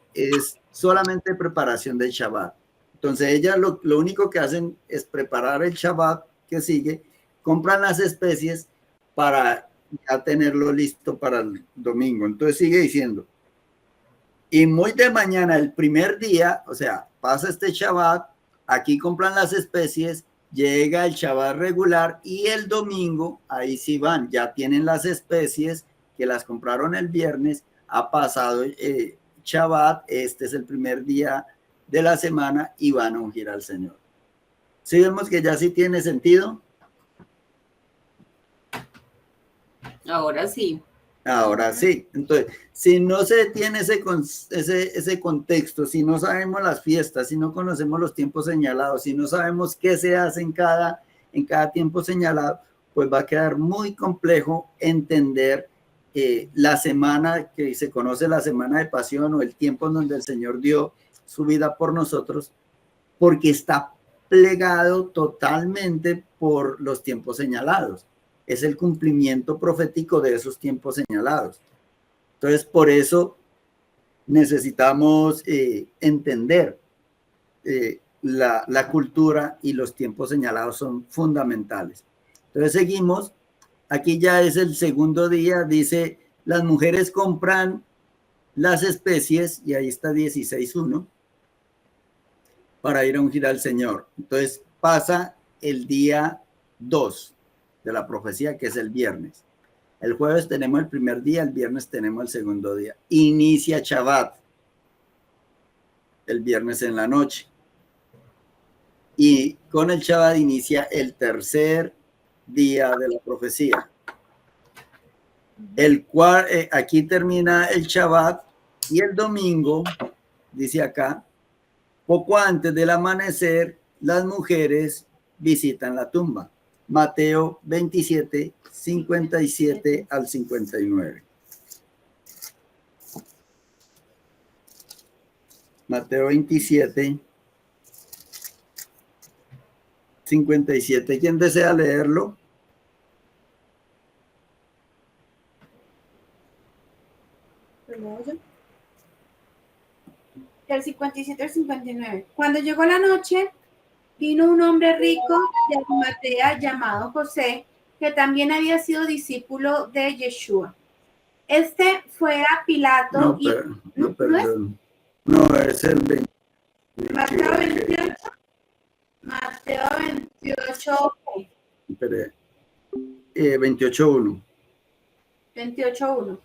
solamente preparación del Shabbat. Entonces ellas lo único que hacen es preparar el Shabbat que sigue, compran las especies para ya tenerlo listo para el domingo. Entonces sigue diciendo, y muy de mañana, el primer día, o sea, pasa este Shabbat, aquí compran las especies, llega el Shabbat regular y el domingo, ahí sí van, ya tienen las especies que las compraron el viernes, ha pasado Shabbat, este es el primer día de la semana y van a ungir al Señor. ¿Sí vemos que ya sí tiene sentido? Ahora sí. Ahora sí. Entonces, si no se tiene ese contexto, si no sabemos las fiestas, si no conocemos los tiempos señalados, si no sabemos qué se hace en cada tiempo señalado, pues va a quedar muy complejo entender la semana que se conoce, la semana de pasión, o el tiempo en donde el Señor dio su vida por nosotros, porque está plegado totalmente por los tiempos señalados. Es el cumplimiento profético de esos tiempos señalados. Entonces, por eso necesitamos entender la cultura, y los tiempos señalados son fundamentales. Entonces, seguimos. Aquí ya es el segundo día. Dice, las mujeres compran las especies, y ahí está 16:1, para ir a ungir al Señor. Entonces, pasa el día 2 de la profecía, que es el viernes. El jueves tenemos el primer día, el viernes tenemos el segundo día. Inicia Shabbat el viernes en la noche. Y con el Shabbat inicia el tercer día de la profecía. El cual, aquí termina el Shabbat, y el domingo, dice acá, poco antes del amanecer, las mujeres visitan la tumba. Mateo 27, 57 al 59. Mateo 27, 57. ¿Quién desea leerlo? Del 57 al 59. Cuando llegó la noche, vino un hombre rico de Arimatea llamado José, que también había sido discípulo de Yeshua. Este fue a Pilato perdón. No, es el 20. Mateo 28. Mateo 28. 28:1. 28:1.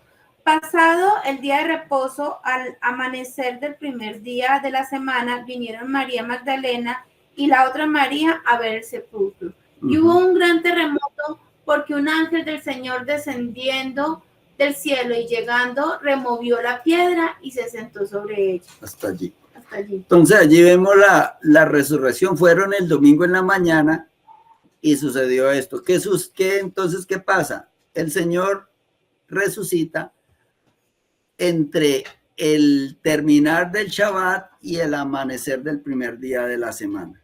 Pasado el día de reposo, al amanecer del primer día de la semana, vinieron María Magdalena y la otra María a ver el sepulcro. Y hubo un gran terremoto, porque un ángel del Señor, descendiendo del cielo y llegando, removió la piedra y se sentó sobre ella. Hasta allí. Hasta allí. Entonces allí vemos la resurrección. Fueron el domingo en la mañana y sucedió esto. Entonces, ¿qué pasa? El Señor resucita entre el terminar del Shabbat y el amanecer del primer día de la semana.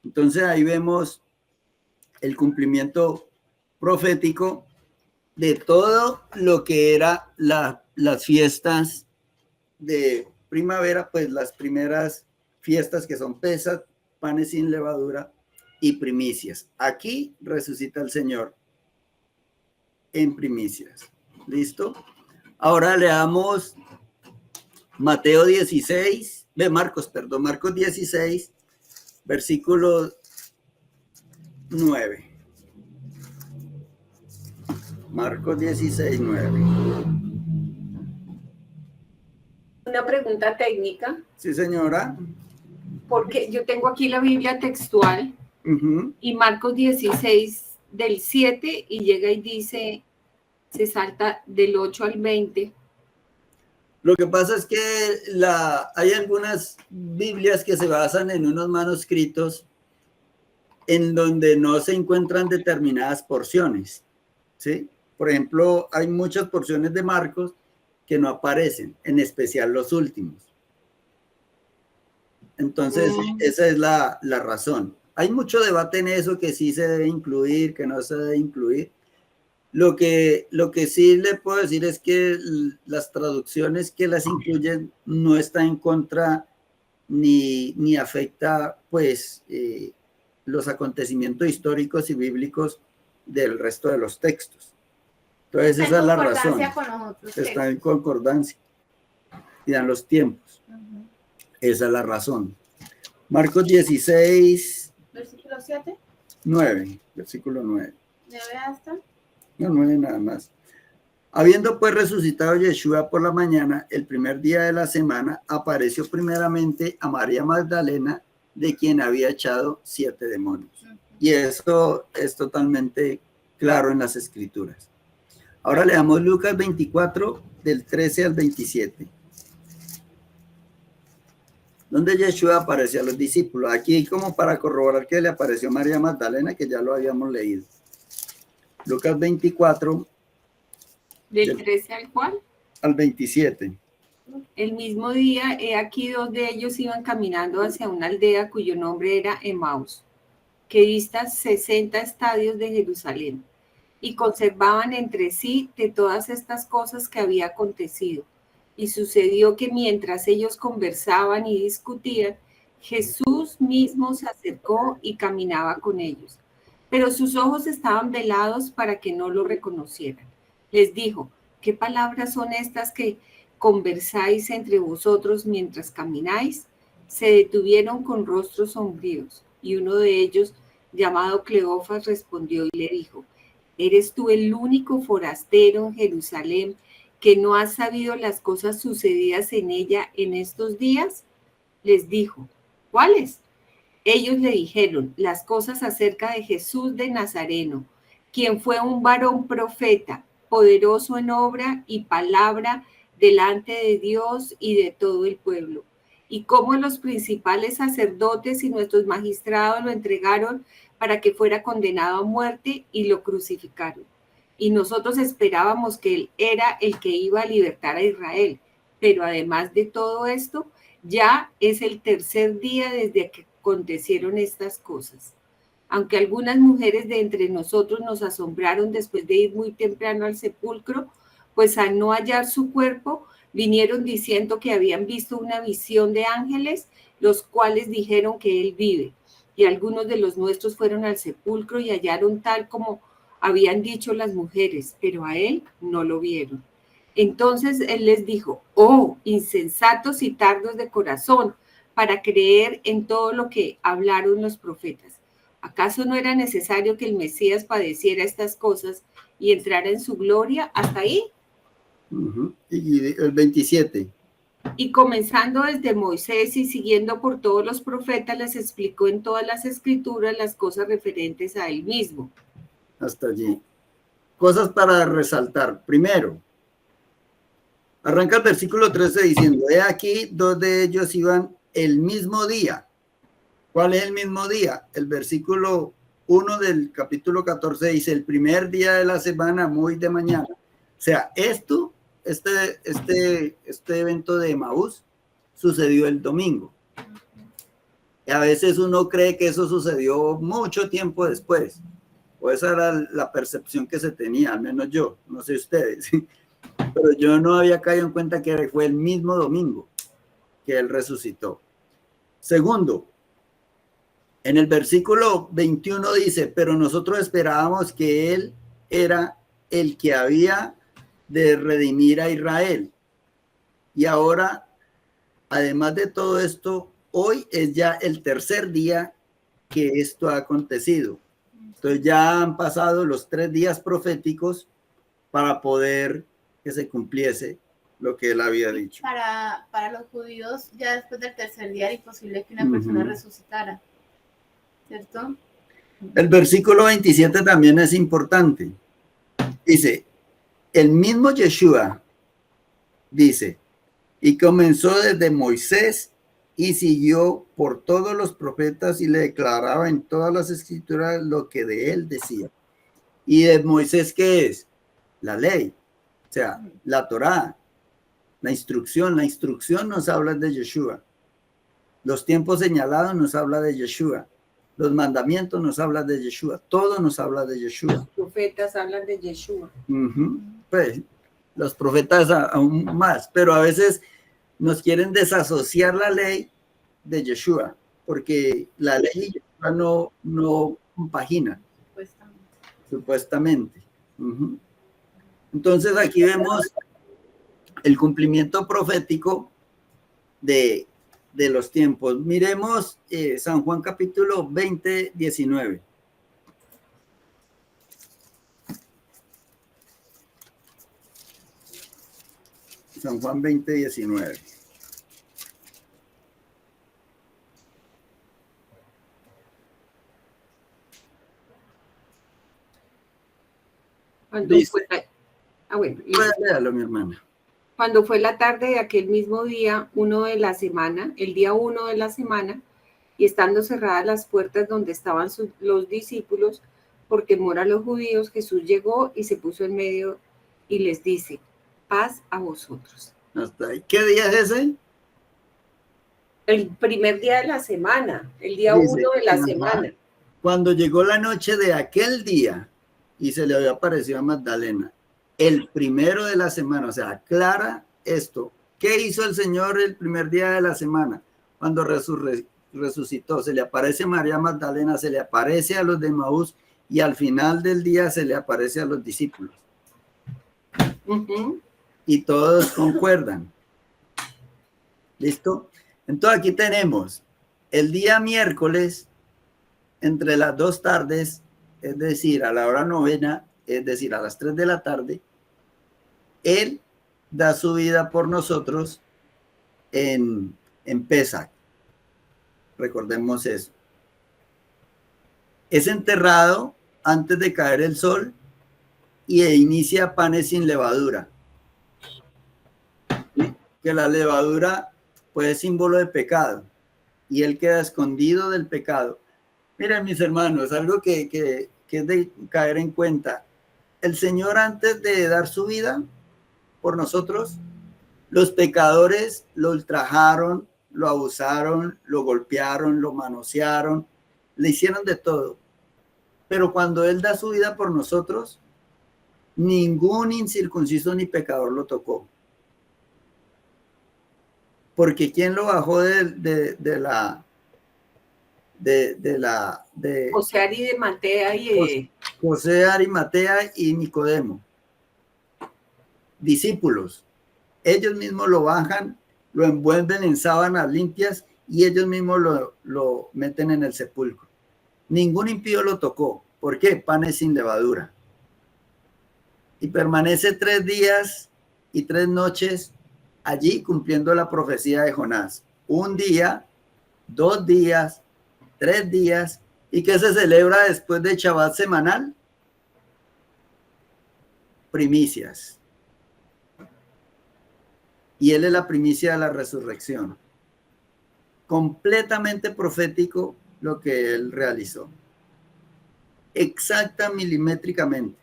Entonces ahí vemos el cumplimiento profético de todo lo que era las fiestas de primavera, pues las primeras fiestas que son Pesach, panes sin levadura y primicias. Aquí resucita el Señor en primicias. ¿Listo? Ahora leamos Mateo 16, Marcos 16, versículo 9. Marcos 16, 9. Una pregunta técnica. Sí, señora. Porque yo tengo aquí la Biblia textual y Marcos 16 del 7 y llega y dice, se salta del 8 al 20. Lo que pasa es que hay algunas Biblias que se basan en unos manuscritos en donde no se encuentran determinadas porciones, ¿sí? Por ejemplo, hay muchas porciones de Marcos que no aparecen, en especial los últimos. Entonces, esa es la razón. Hay mucho debate en eso, que sí se debe incluir, que no se debe incluir. Lo que sí le puedo decir es que las traducciones que las incluyen no está en contra ni afecta, pues, los acontecimientos históricos y bíblicos del resto de los textos. Entonces, esa es la razón. Está en concordancia y dan los tiempos. Esa es la razón. Marcos 16. ¿Versículo 7? 9, versículo 9. ¿9 hasta? No, 9 nada más. Habiendo pues resucitado Yeshua por la mañana, el primer día de la semana, apareció primeramente a María Magdalena, de quien había echado 7 demonios. Y eso es totalmente claro en las Escrituras. Ahora leamos Lucas 24, del 13 al 27. Donde Yeshua apareció a los discípulos. Aquí como para corroborar que le apareció María Magdalena, que ya lo habíamos leído. Lucas 24. ¿Del 13 al cual? Al 27. El mismo día, he aquí 2 de ellos iban caminando hacia una aldea cuyo nombre era Emaús, que dista 60 estadios de Jerusalén, y conservaban entre sí de todas estas cosas que había acontecido. Y sucedió que mientras ellos conversaban y discutían, Jesús mismo se acercó y caminaba con ellos. Pero sus ojos estaban velados para que no lo reconocieran. Les dijo, ¿qué palabras son estas que conversáis entre vosotros mientras camináis? Se detuvieron con rostros sombríos, y uno de ellos, llamado Cleofas, respondió y le dijo, ¿eres tú el único forastero en Jerusalén que no has sabido las cosas sucedidas en ella en estos días? Les dijo, ¿cuáles? Ellos le dijeron, las cosas acerca de Jesús de Nazareno, quien fue un varón profeta, poderoso en obra y palabra delante de Dios y de todo el pueblo, y cómo los principales sacerdotes y nuestros magistrados lo entregaron para que fuera condenado a muerte y lo crucificaron. Y nosotros esperábamos que él era el que iba a libertar a Israel. Pero además de todo esto, ya es el tercer día desde que acontecieron estas cosas. Aunque algunas mujeres de entre nosotros nos asombraron después de ir muy temprano al sepulcro, pues al no hallar su cuerpo, vinieron diciendo que habían visto una visión de ángeles, los cuales dijeron que él vive. Y algunos de los nuestros fueron al sepulcro y hallaron tal como habían dicho las mujeres, pero a él no lo vieron. Entonces él les dijo, oh, insensatos y tardos de corazón, para creer en todo lo que hablaron los profetas. ¿Acaso no era necesario que el Mesías padeciera estas cosas y entrara en su gloria? ¿Hasta ahí? Y el 27. Y comenzando desde Moisés y siguiendo por todos los profetas, les explicó en todas las escrituras las cosas referentes a él mismo. Hasta allí. Cosas para resaltar. Primero, arranca el versículo 13 diciendo, he aquí 2 de ellos iban el mismo día. ¿Cuál es el mismo día? El versículo 1 del capítulo 14 dice, el primer día de la semana, muy de mañana. O sea, este evento de Emaús sucedió el domingo. Y a veces uno cree que eso sucedió mucho tiempo después. O esa era la percepción que se tenía, al menos yo, no sé ustedes. Pero yo no había caído en cuenta que fue el mismo domingo que él resucitó. Segundo, en el versículo 21 dice, pero nosotros esperábamos que él era el que había de redimir a Israel. Y ahora, además de todo esto, hoy es ya el tercer día que esto ha acontecido. Entonces ya han pasado los 3 días proféticos para poder que se cumpliese lo que él había dicho. Para los judíos, ya después del tercer día era imposible que una persona resucitara, ¿cierto? El versículo 27 también es importante. Dice, el mismo Yeshua dice, y comenzó desde Moisés y siguió por todos los profetas y le declaraba en todas las escrituras lo que de él decía. ¿Y de Moisés qué es? La ley, o sea, la Torá, la instrucción nos habla de Yeshua. Los tiempos señalados nos habla de Yeshua. Los mandamientos nos hablan de Yeshua. Todo nos habla de Yeshua. Los profetas hablan de Yeshua. Pues, los profetas aún más, pero a veces nos quieren desasociar la ley de Yeshua, porque la ley y Yeshua no compaginan, supuestamente. Entonces aquí vemos el cumplimiento profético de los tiempos. Miremos San Juan capítulo 20, 19. San Juan 20, 19. Léalo, mi hermana. Cuando fue la tarde de aquel mismo día, el día 1 de la semana, y estando cerradas las puertas donde estaban los discípulos, por temor a los judíos, Jesús llegó y se puso en medio y les dice, paz a vosotros. Hasta ahí. ¿Qué día es ese? El primer día de la semana, el día 1 de la semana. Cuando llegó la noche de aquel día y se le había aparecido a Magdalena, el primero de la semana, o sea, aclara esto. ¿Qué hizo el Señor el primer día de la semana? Cuando resucitó, se le aparece a María Magdalena, se le aparece a los de Emaús y al final del día se le aparece a los discípulos. Y todos concuerdan. ¿Listo? Entonces aquí tenemos el día miércoles entre las 2 tardes, es decir, a la hora novena, es decir, a las 3 de la tarde, él da su vida por nosotros en Pesach. Recordemos eso. Es enterrado antes de caer el sol y inicia panes sin levadura. ¿Sí? Que la levadura pues es símbolo de pecado y él queda escondido del pecado. Miren, mis hermanos, algo que es de caer en cuenta. El Señor, antes de dar su vida por nosotros, los pecadores lo ultrajaron, lo abusaron, lo golpearon, lo manosearon, le hicieron de todo. Pero cuando Él da su vida por nosotros, ningún incircunciso ni pecador lo tocó. Porque ¿quién lo bajó de José Arimatea José Arimatea y Nicodemo? Discípulos. Ellos mismos lo bajan, lo envuelven en sábanas limpias y ellos mismos lo meten en el sepulcro. Ningún impío lo tocó. ¿Por qué? Panes sin levadura. Y permanece 3 días y 3 noches allí cumpliendo la profecía de Jonás. 1 día, 2 días, 3 días. ¿Y qué se celebra después de Shabbat semanal? Primicias. Y él es la primicia de la resurrección. Completamente profético lo que él realizó. exacta milimétricamente.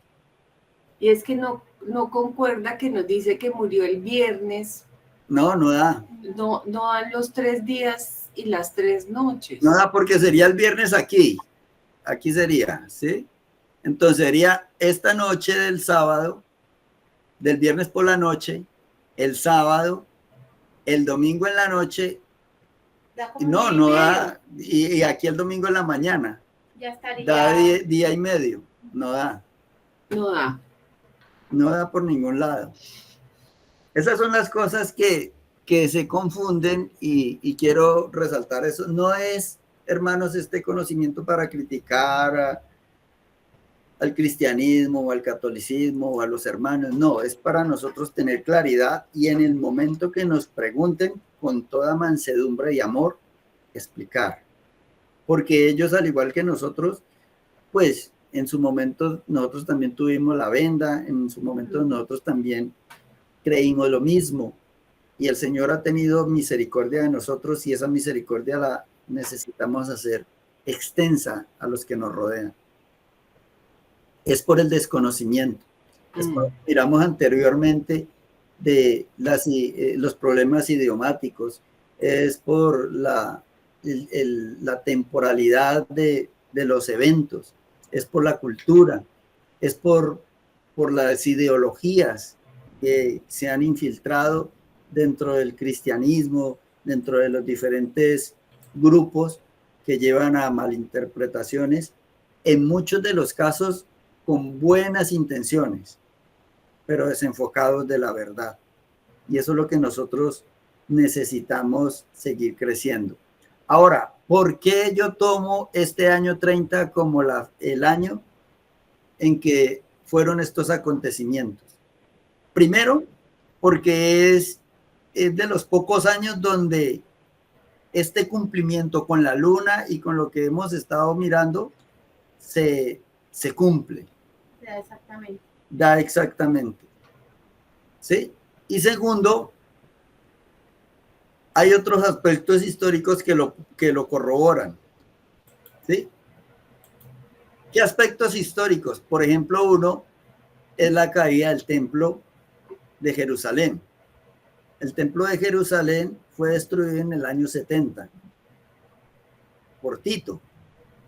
Y es que no concuerda que nos dice que murió el viernes. No, no da. No dan los 3 días y las 3 noches. No da porque sería el viernes aquí. Aquí sería, ¿sí? Entonces sería esta noche del sábado, del viernes por la noche, el sábado, el domingo en la noche. No da. Y aquí el domingo en la mañana. Ya estaría. Da día y medio. No da. No da. No da por ningún lado. Esas son las cosas que se confunden y quiero resaltar eso. No es, hermanos, este conocimiento para criticar al cristianismo o al catolicismo o a los hermanos. No, es para nosotros tener claridad y en el momento que nos pregunten, con toda mansedumbre y amor, explicar. Porque ellos, al igual que nosotros, pues en su momento nosotros también tuvimos la venda, en su momento nosotros también creímos lo mismo y el Señor ha tenido misericordia de nosotros y esa misericordia la necesitamos hacer extensa a los que nos rodean. Es por el desconocimiento. Es por, miramos anteriormente de los problemas idiomáticos, es por la temporalidad de los eventos, es por la cultura, es por las ideologías que se han infiltrado dentro del cristianismo, dentro de los diferentes grupos que llevan a malinterpretaciones, en muchos de los casos con buenas intenciones, pero desenfocados de la verdad. Y eso es lo que nosotros necesitamos seguir creciendo. Ahora, ¿por qué yo tomo este año 30 como el año en que fueron estos acontecimientos? Primero, porque es de los pocos años donde este cumplimiento con la luna y con lo que hemos estado mirando se cumple. Da exactamente. Da exactamente. ¿Sí? Y segundo, hay otros aspectos históricos que lo corroboran. ¿Sí? ¿Qué aspectos históricos? Por ejemplo, uno es la caída del templo de Jerusalén. El templo de Jerusalén fue destruido en el año 70 por Tito.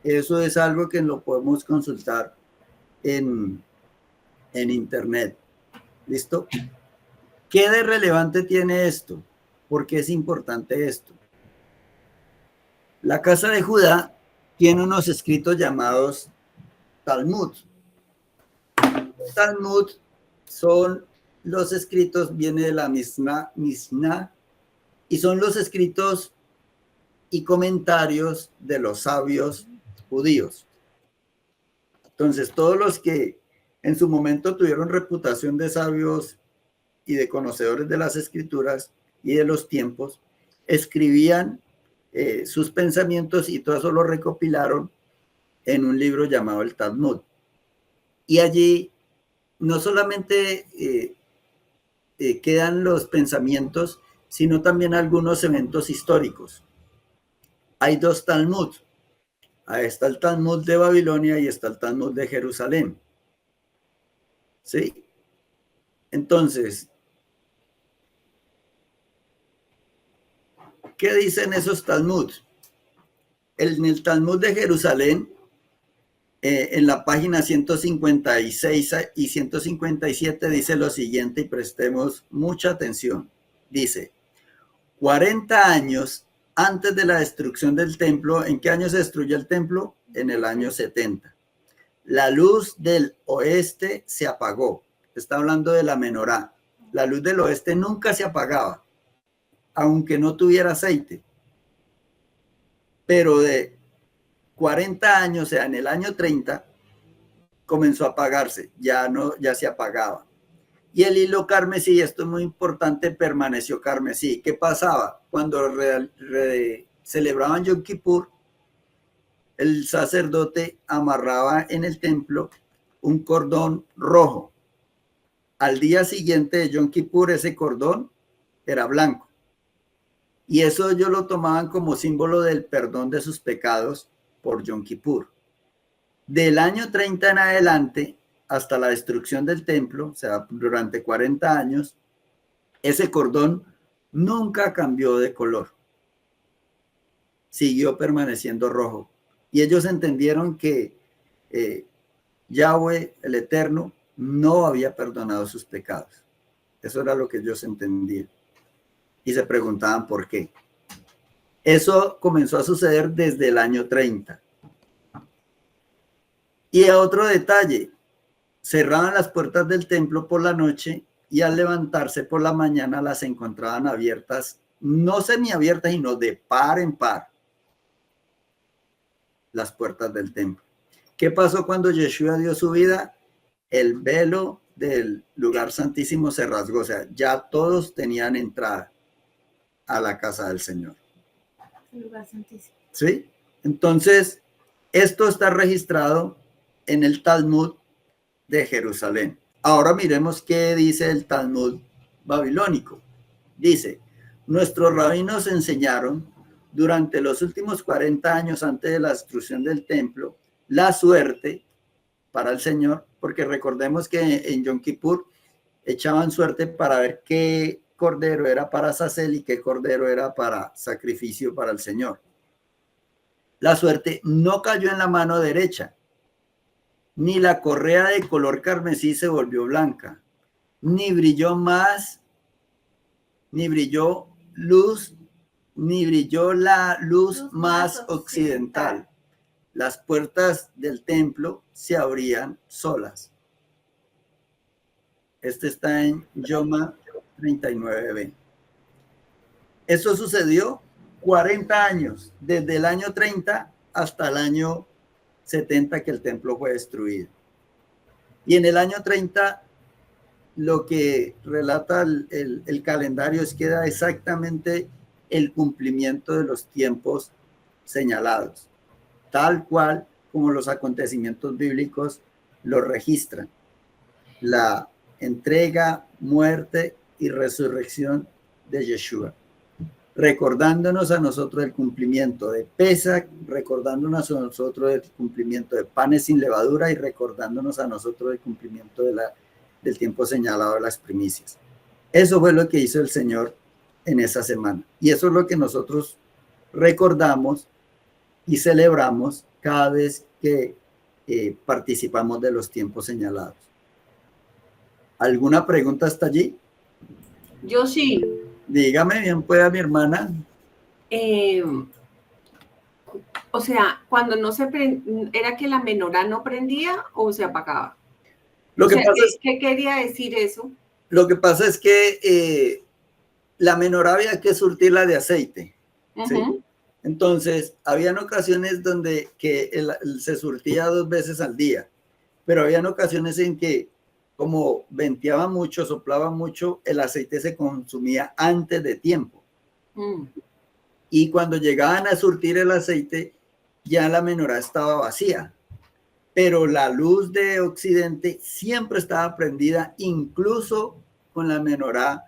Eso es algo que lo podemos consultar en internet. ¿Listo? ¿Qué de relevante tiene esto? ¿Por qué es importante esto? La casa de Judá tiene unos escritos llamados Talmud. Talmud son los escritos, viene de la Mishnah, y son los escritos y comentarios de los sabios judíos. Entonces, todos los que en su momento tuvieron reputación de sabios y de conocedores de las escrituras y de los tiempos, escribían sus pensamientos y todo eso lo recopilaron en un libro llamado el Talmud. Y allí no solamente quedan los pensamientos, sino también algunos eventos históricos. Hay dos Talmud. Ahí está el Talmud de Babilonia y está el Talmud de Jerusalén. ¿Sí? Entonces, ¿qué dicen esos Talmud? En el Talmud de Jerusalén, en la página 156 y 157 dice lo siguiente y prestemos mucha atención. Dice, 40 años antes de la destrucción del templo. ¿En qué año se destruyó el templo? En el año 70. La luz del oeste se apagó. Está hablando de la menorá. La luz del oeste nunca se apagaba, aunque no tuviera aceite. Pero de 40 años, o sea, en el año 30, comenzó a apagarse. Ya se apagaba. Y el hilo carmesí, esto es muy importante, permaneció carmesí. ¿Qué pasaba? Cuando celebraban Yom Kippur, el sacerdote amarraba en el templo un cordón rojo. Al día siguiente de Yom Kippur, ese cordón era blanco. Y eso ellos lo tomaban como símbolo del perdón de sus pecados por Yom Kippur. Del año 30 en adelante, hasta la destrucción del templo, o sea, durante 40 años, ese cordón nunca cambió de color. Siguió permaneciendo rojo. Y ellos entendieron que Yahweh, el Eterno, no había perdonado sus pecados. Eso era lo que ellos entendían. Y se preguntaban por qué. Eso comenzó a suceder desde el año 30. Y otro detalle, cerraban las puertas del templo por la noche y al levantarse por la mañana las encontraban abiertas, no semiabiertas, sino de par en par, las puertas del templo. ¿Qué pasó cuando Yeshua dio su vida? El velo del lugar santísimo se rasgó, o sea, ya todos tenían entrada a la casa del Señor. El lugar santísimo. ¿Sí? Entonces, esto está registrado en el Talmud de Jerusalén. Ahora miremos qué dice el Talmud babilónico. Dice, nuestros rabinos enseñaron durante los últimos 40 años antes de la destrucción del templo la suerte para el Señor, porque recordemos que en Yom Kippur echaban suerte para ver qué cordero era para Sacel y qué cordero era para sacrificio para el Señor. La suerte no cayó en la mano derecha, ni la correa de color carmesí se volvió blanca, ni brilló más, ni brilló luz, ni brilló la luz más occidental. Las puertas del templo se abrían solas. Este está en Yoma 39b. Eso sucedió 40 años, desde el año 30 hasta el año 70 que el templo fue destruido. Y en el año 30, lo que relata el calendario es que da exactamente el cumplimiento de los tiempos señalados, tal cual como los acontecimientos bíblicos lo registran. La entrega, muerte y resurrección de Yeshua, recordándonos a nosotros el cumplimiento de Pesach, recordándonos a nosotros el cumplimiento de panes sin levadura y recordándonos a nosotros el cumplimiento del tiempo señalado de las primicias. Eso fue lo que hizo el Señor en esa semana. Y eso es lo que nosotros recordamos y celebramos cada vez que participamos de los tiempos señalados. ¿Alguna pregunta hasta allí? Yo sí. Dígame, bien pueda mi hermana. O sea, cuando no se prendía, ¿era que la menorá no prendía o se apagaba? ¿Qué quería decir eso? Lo que pasa es que la menorá había que surtirla de aceite. Uh-huh. ¿Sí? Entonces, habían ocasiones donde se surtía 2 veces al día, pero habían ocasiones en que, como venteaba mucho, soplaba mucho, el aceite se consumía antes de tiempo. Y cuando llegaban a surtir el aceite, ya la menorá estaba vacía. Pero la luz de Occidente siempre estaba prendida, incluso con la menorá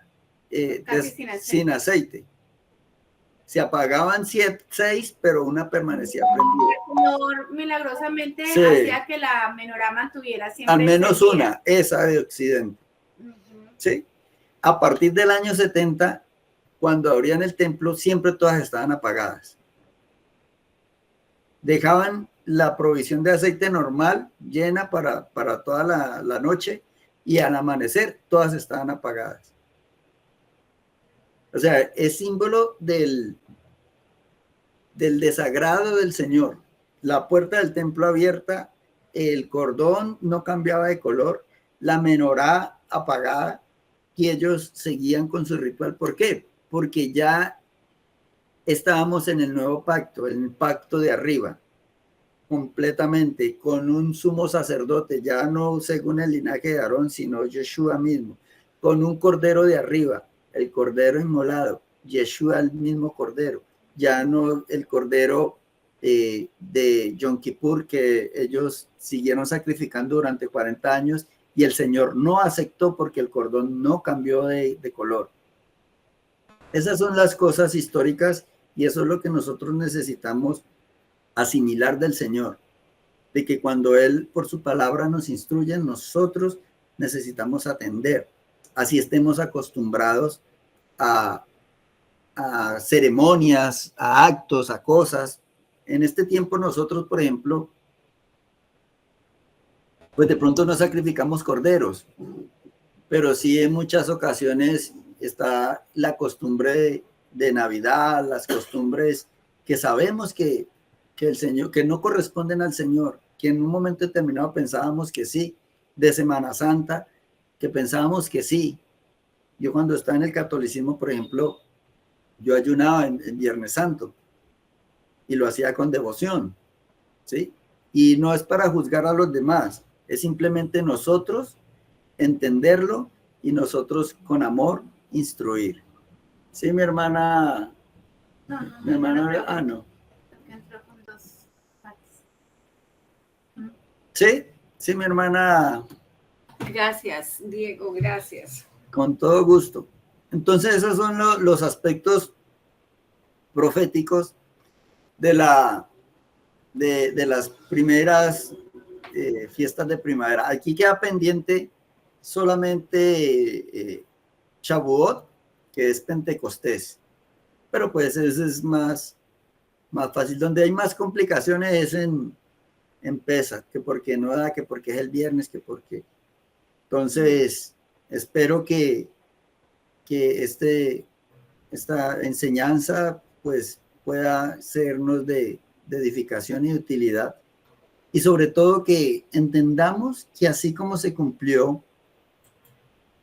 sin aceite. Se apagaban 6, pero una permanecía prendida. El Señor milagrosamente hacía que la menorá mantuviera siempre. Al menos una, esa de Occidente. Uh-huh. ¿Sí? A partir del año 70, cuando abrían el templo, siempre todas estaban apagadas. Dejaban la provisión de aceite normal llena para toda la noche y al amanecer todas estaban apagadas. O sea, es símbolo del desagrado del Señor. La puerta del templo abierta, el cordón no cambiaba de color, la menorá apagada y ellos seguían con su ritual. ¿Por qué? Porque ya estábamos en el nuevo pacto, el pacto de arriba, completamente, con un sumo sacerdote, ya no según el linaje de Aarón, sino Yeshua mismo, con un cordero de arriba, el cordero inmolado, Yeshua el mismo cordero, ya no el cordero de Yom Kippur que ellos siguieron sacrificando durante 40 años y el Señor no aceptó porque el cordón no cambió de color. Esas son las cosas históricas y eso es lo que nosotros necesitamos asimilar del Señor. de que cuando Él por su palabra nos instruye, nosotros necesitamos atender. Así estemos acostumbrados a ceremonias, a actos, a cosas. En este tiempo nosotros, por ejemplo, pues de pronto no sacrificamos corderos, pero sí en muchas ocasiones está la costumbre de Navidad, las costumbres que sabemos que el Señor, que no corresponden al Señor, que en un momento determinado pensábamos que sí, de Semana Santa, que pensábamos que sí. Yo cuando estaba en el catolicismo, por ejemplo, yo ayunaba en Viernes Santo y lo hacía con devoción, ¿sí? Y no es para juzgar a los demás, es simplemente nosotros entenderlo y nosotros con amor instruir. Sí, mi hermana. Mi hermana, no. Sí, mi hermana. Gracias, Diego, gracias. Con todo gusto. Entonces, esos son los aspectos proféticos de las primeras fiestas de primavera. Aquí queda pendiente solamente Shavuot, que es Pentecostés. Pero pues ese es más fácil. Donde hay más complicaciones es en Pesach, que porque no da, que porque es el viernes, que porque. Entonces, espero que esta enseñanza pues pueda sernos de edificación y de utilidad. Y sobre todo que entendamos que así como se cumplió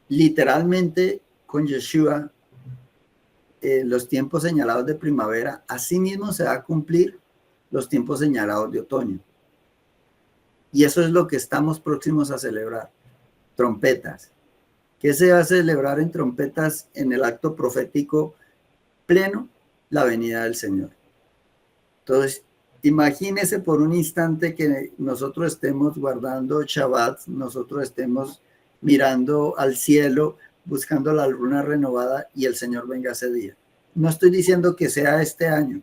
literalmente con Yeshua los tiempos señalados de primavera, así mismo se va a cumplir los tiempos señalados de otoño. Y eso es lo que estamos próximos a celebrar. Trompetas. ¿Qué se va a celebrar en trompetas en el acto profético pleno? La venida del Señor. Entonces, imagínese por un instante que nosotros estemos guardando Shabbat, nosotros estemos mirando al cielo, buscando la luna renovada y el Señor venga ese día. No estoy diciendo que sea este año,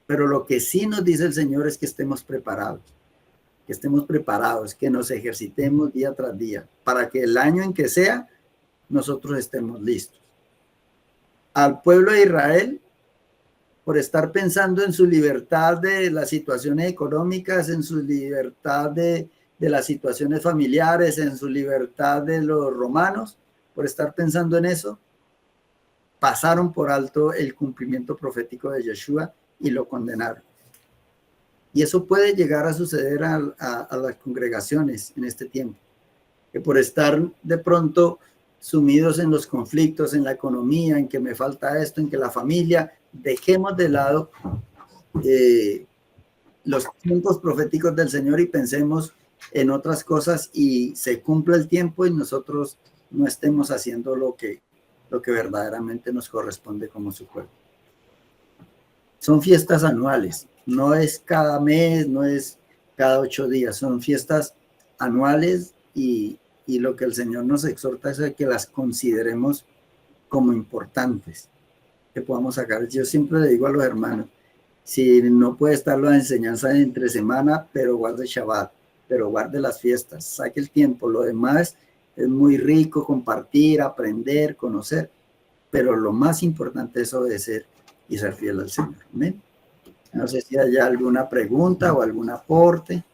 pero lo que sí nos dice el Señor es que estemos preparados, que nos ejercitemos día tras día, para que el año en que sea, nosotros estemos listos. Al pueblo de Israel, por estar pensando en su libertad de las situaciones económicas, en su libertad de las situaciones familiares, en su libertad de los romanos, por estar pensando en eso, pasaron por alto el cumplimiento profético de Yeshua y lo condenaron. Y eso puede llegar a suceder a las congregaciones en este tiempo, que por estar de pronto sumidos en los conflictos, en la economía, en que me falta esto, en que la familia, dejemos de lado los tiempos proféticos del Señor y pensemos en otras cosas y se cumpla el tiempo y nosotros no estemos haciendo lo que verdaderamente nos corresponde como su pueblo. Son fiestas anuales, no es cada mes, no es cada 8 días, son fiestas anuales y lo que el Señor nos exhorta es a que las consideremos como importantes, que podamos sacar. Yo siempre le digo a los hermanos, si no puede estar la enseñanza entre semana, pero guarde Shabbat, pero guarde las fiestas, saque el tiempo. Lo demás es muy rico, compartir, aprender, conocer, pero lo más importante es obedecer y ser fiel al Señor. ¿Amén? No sé si hay alguna pregunta o algún aporte.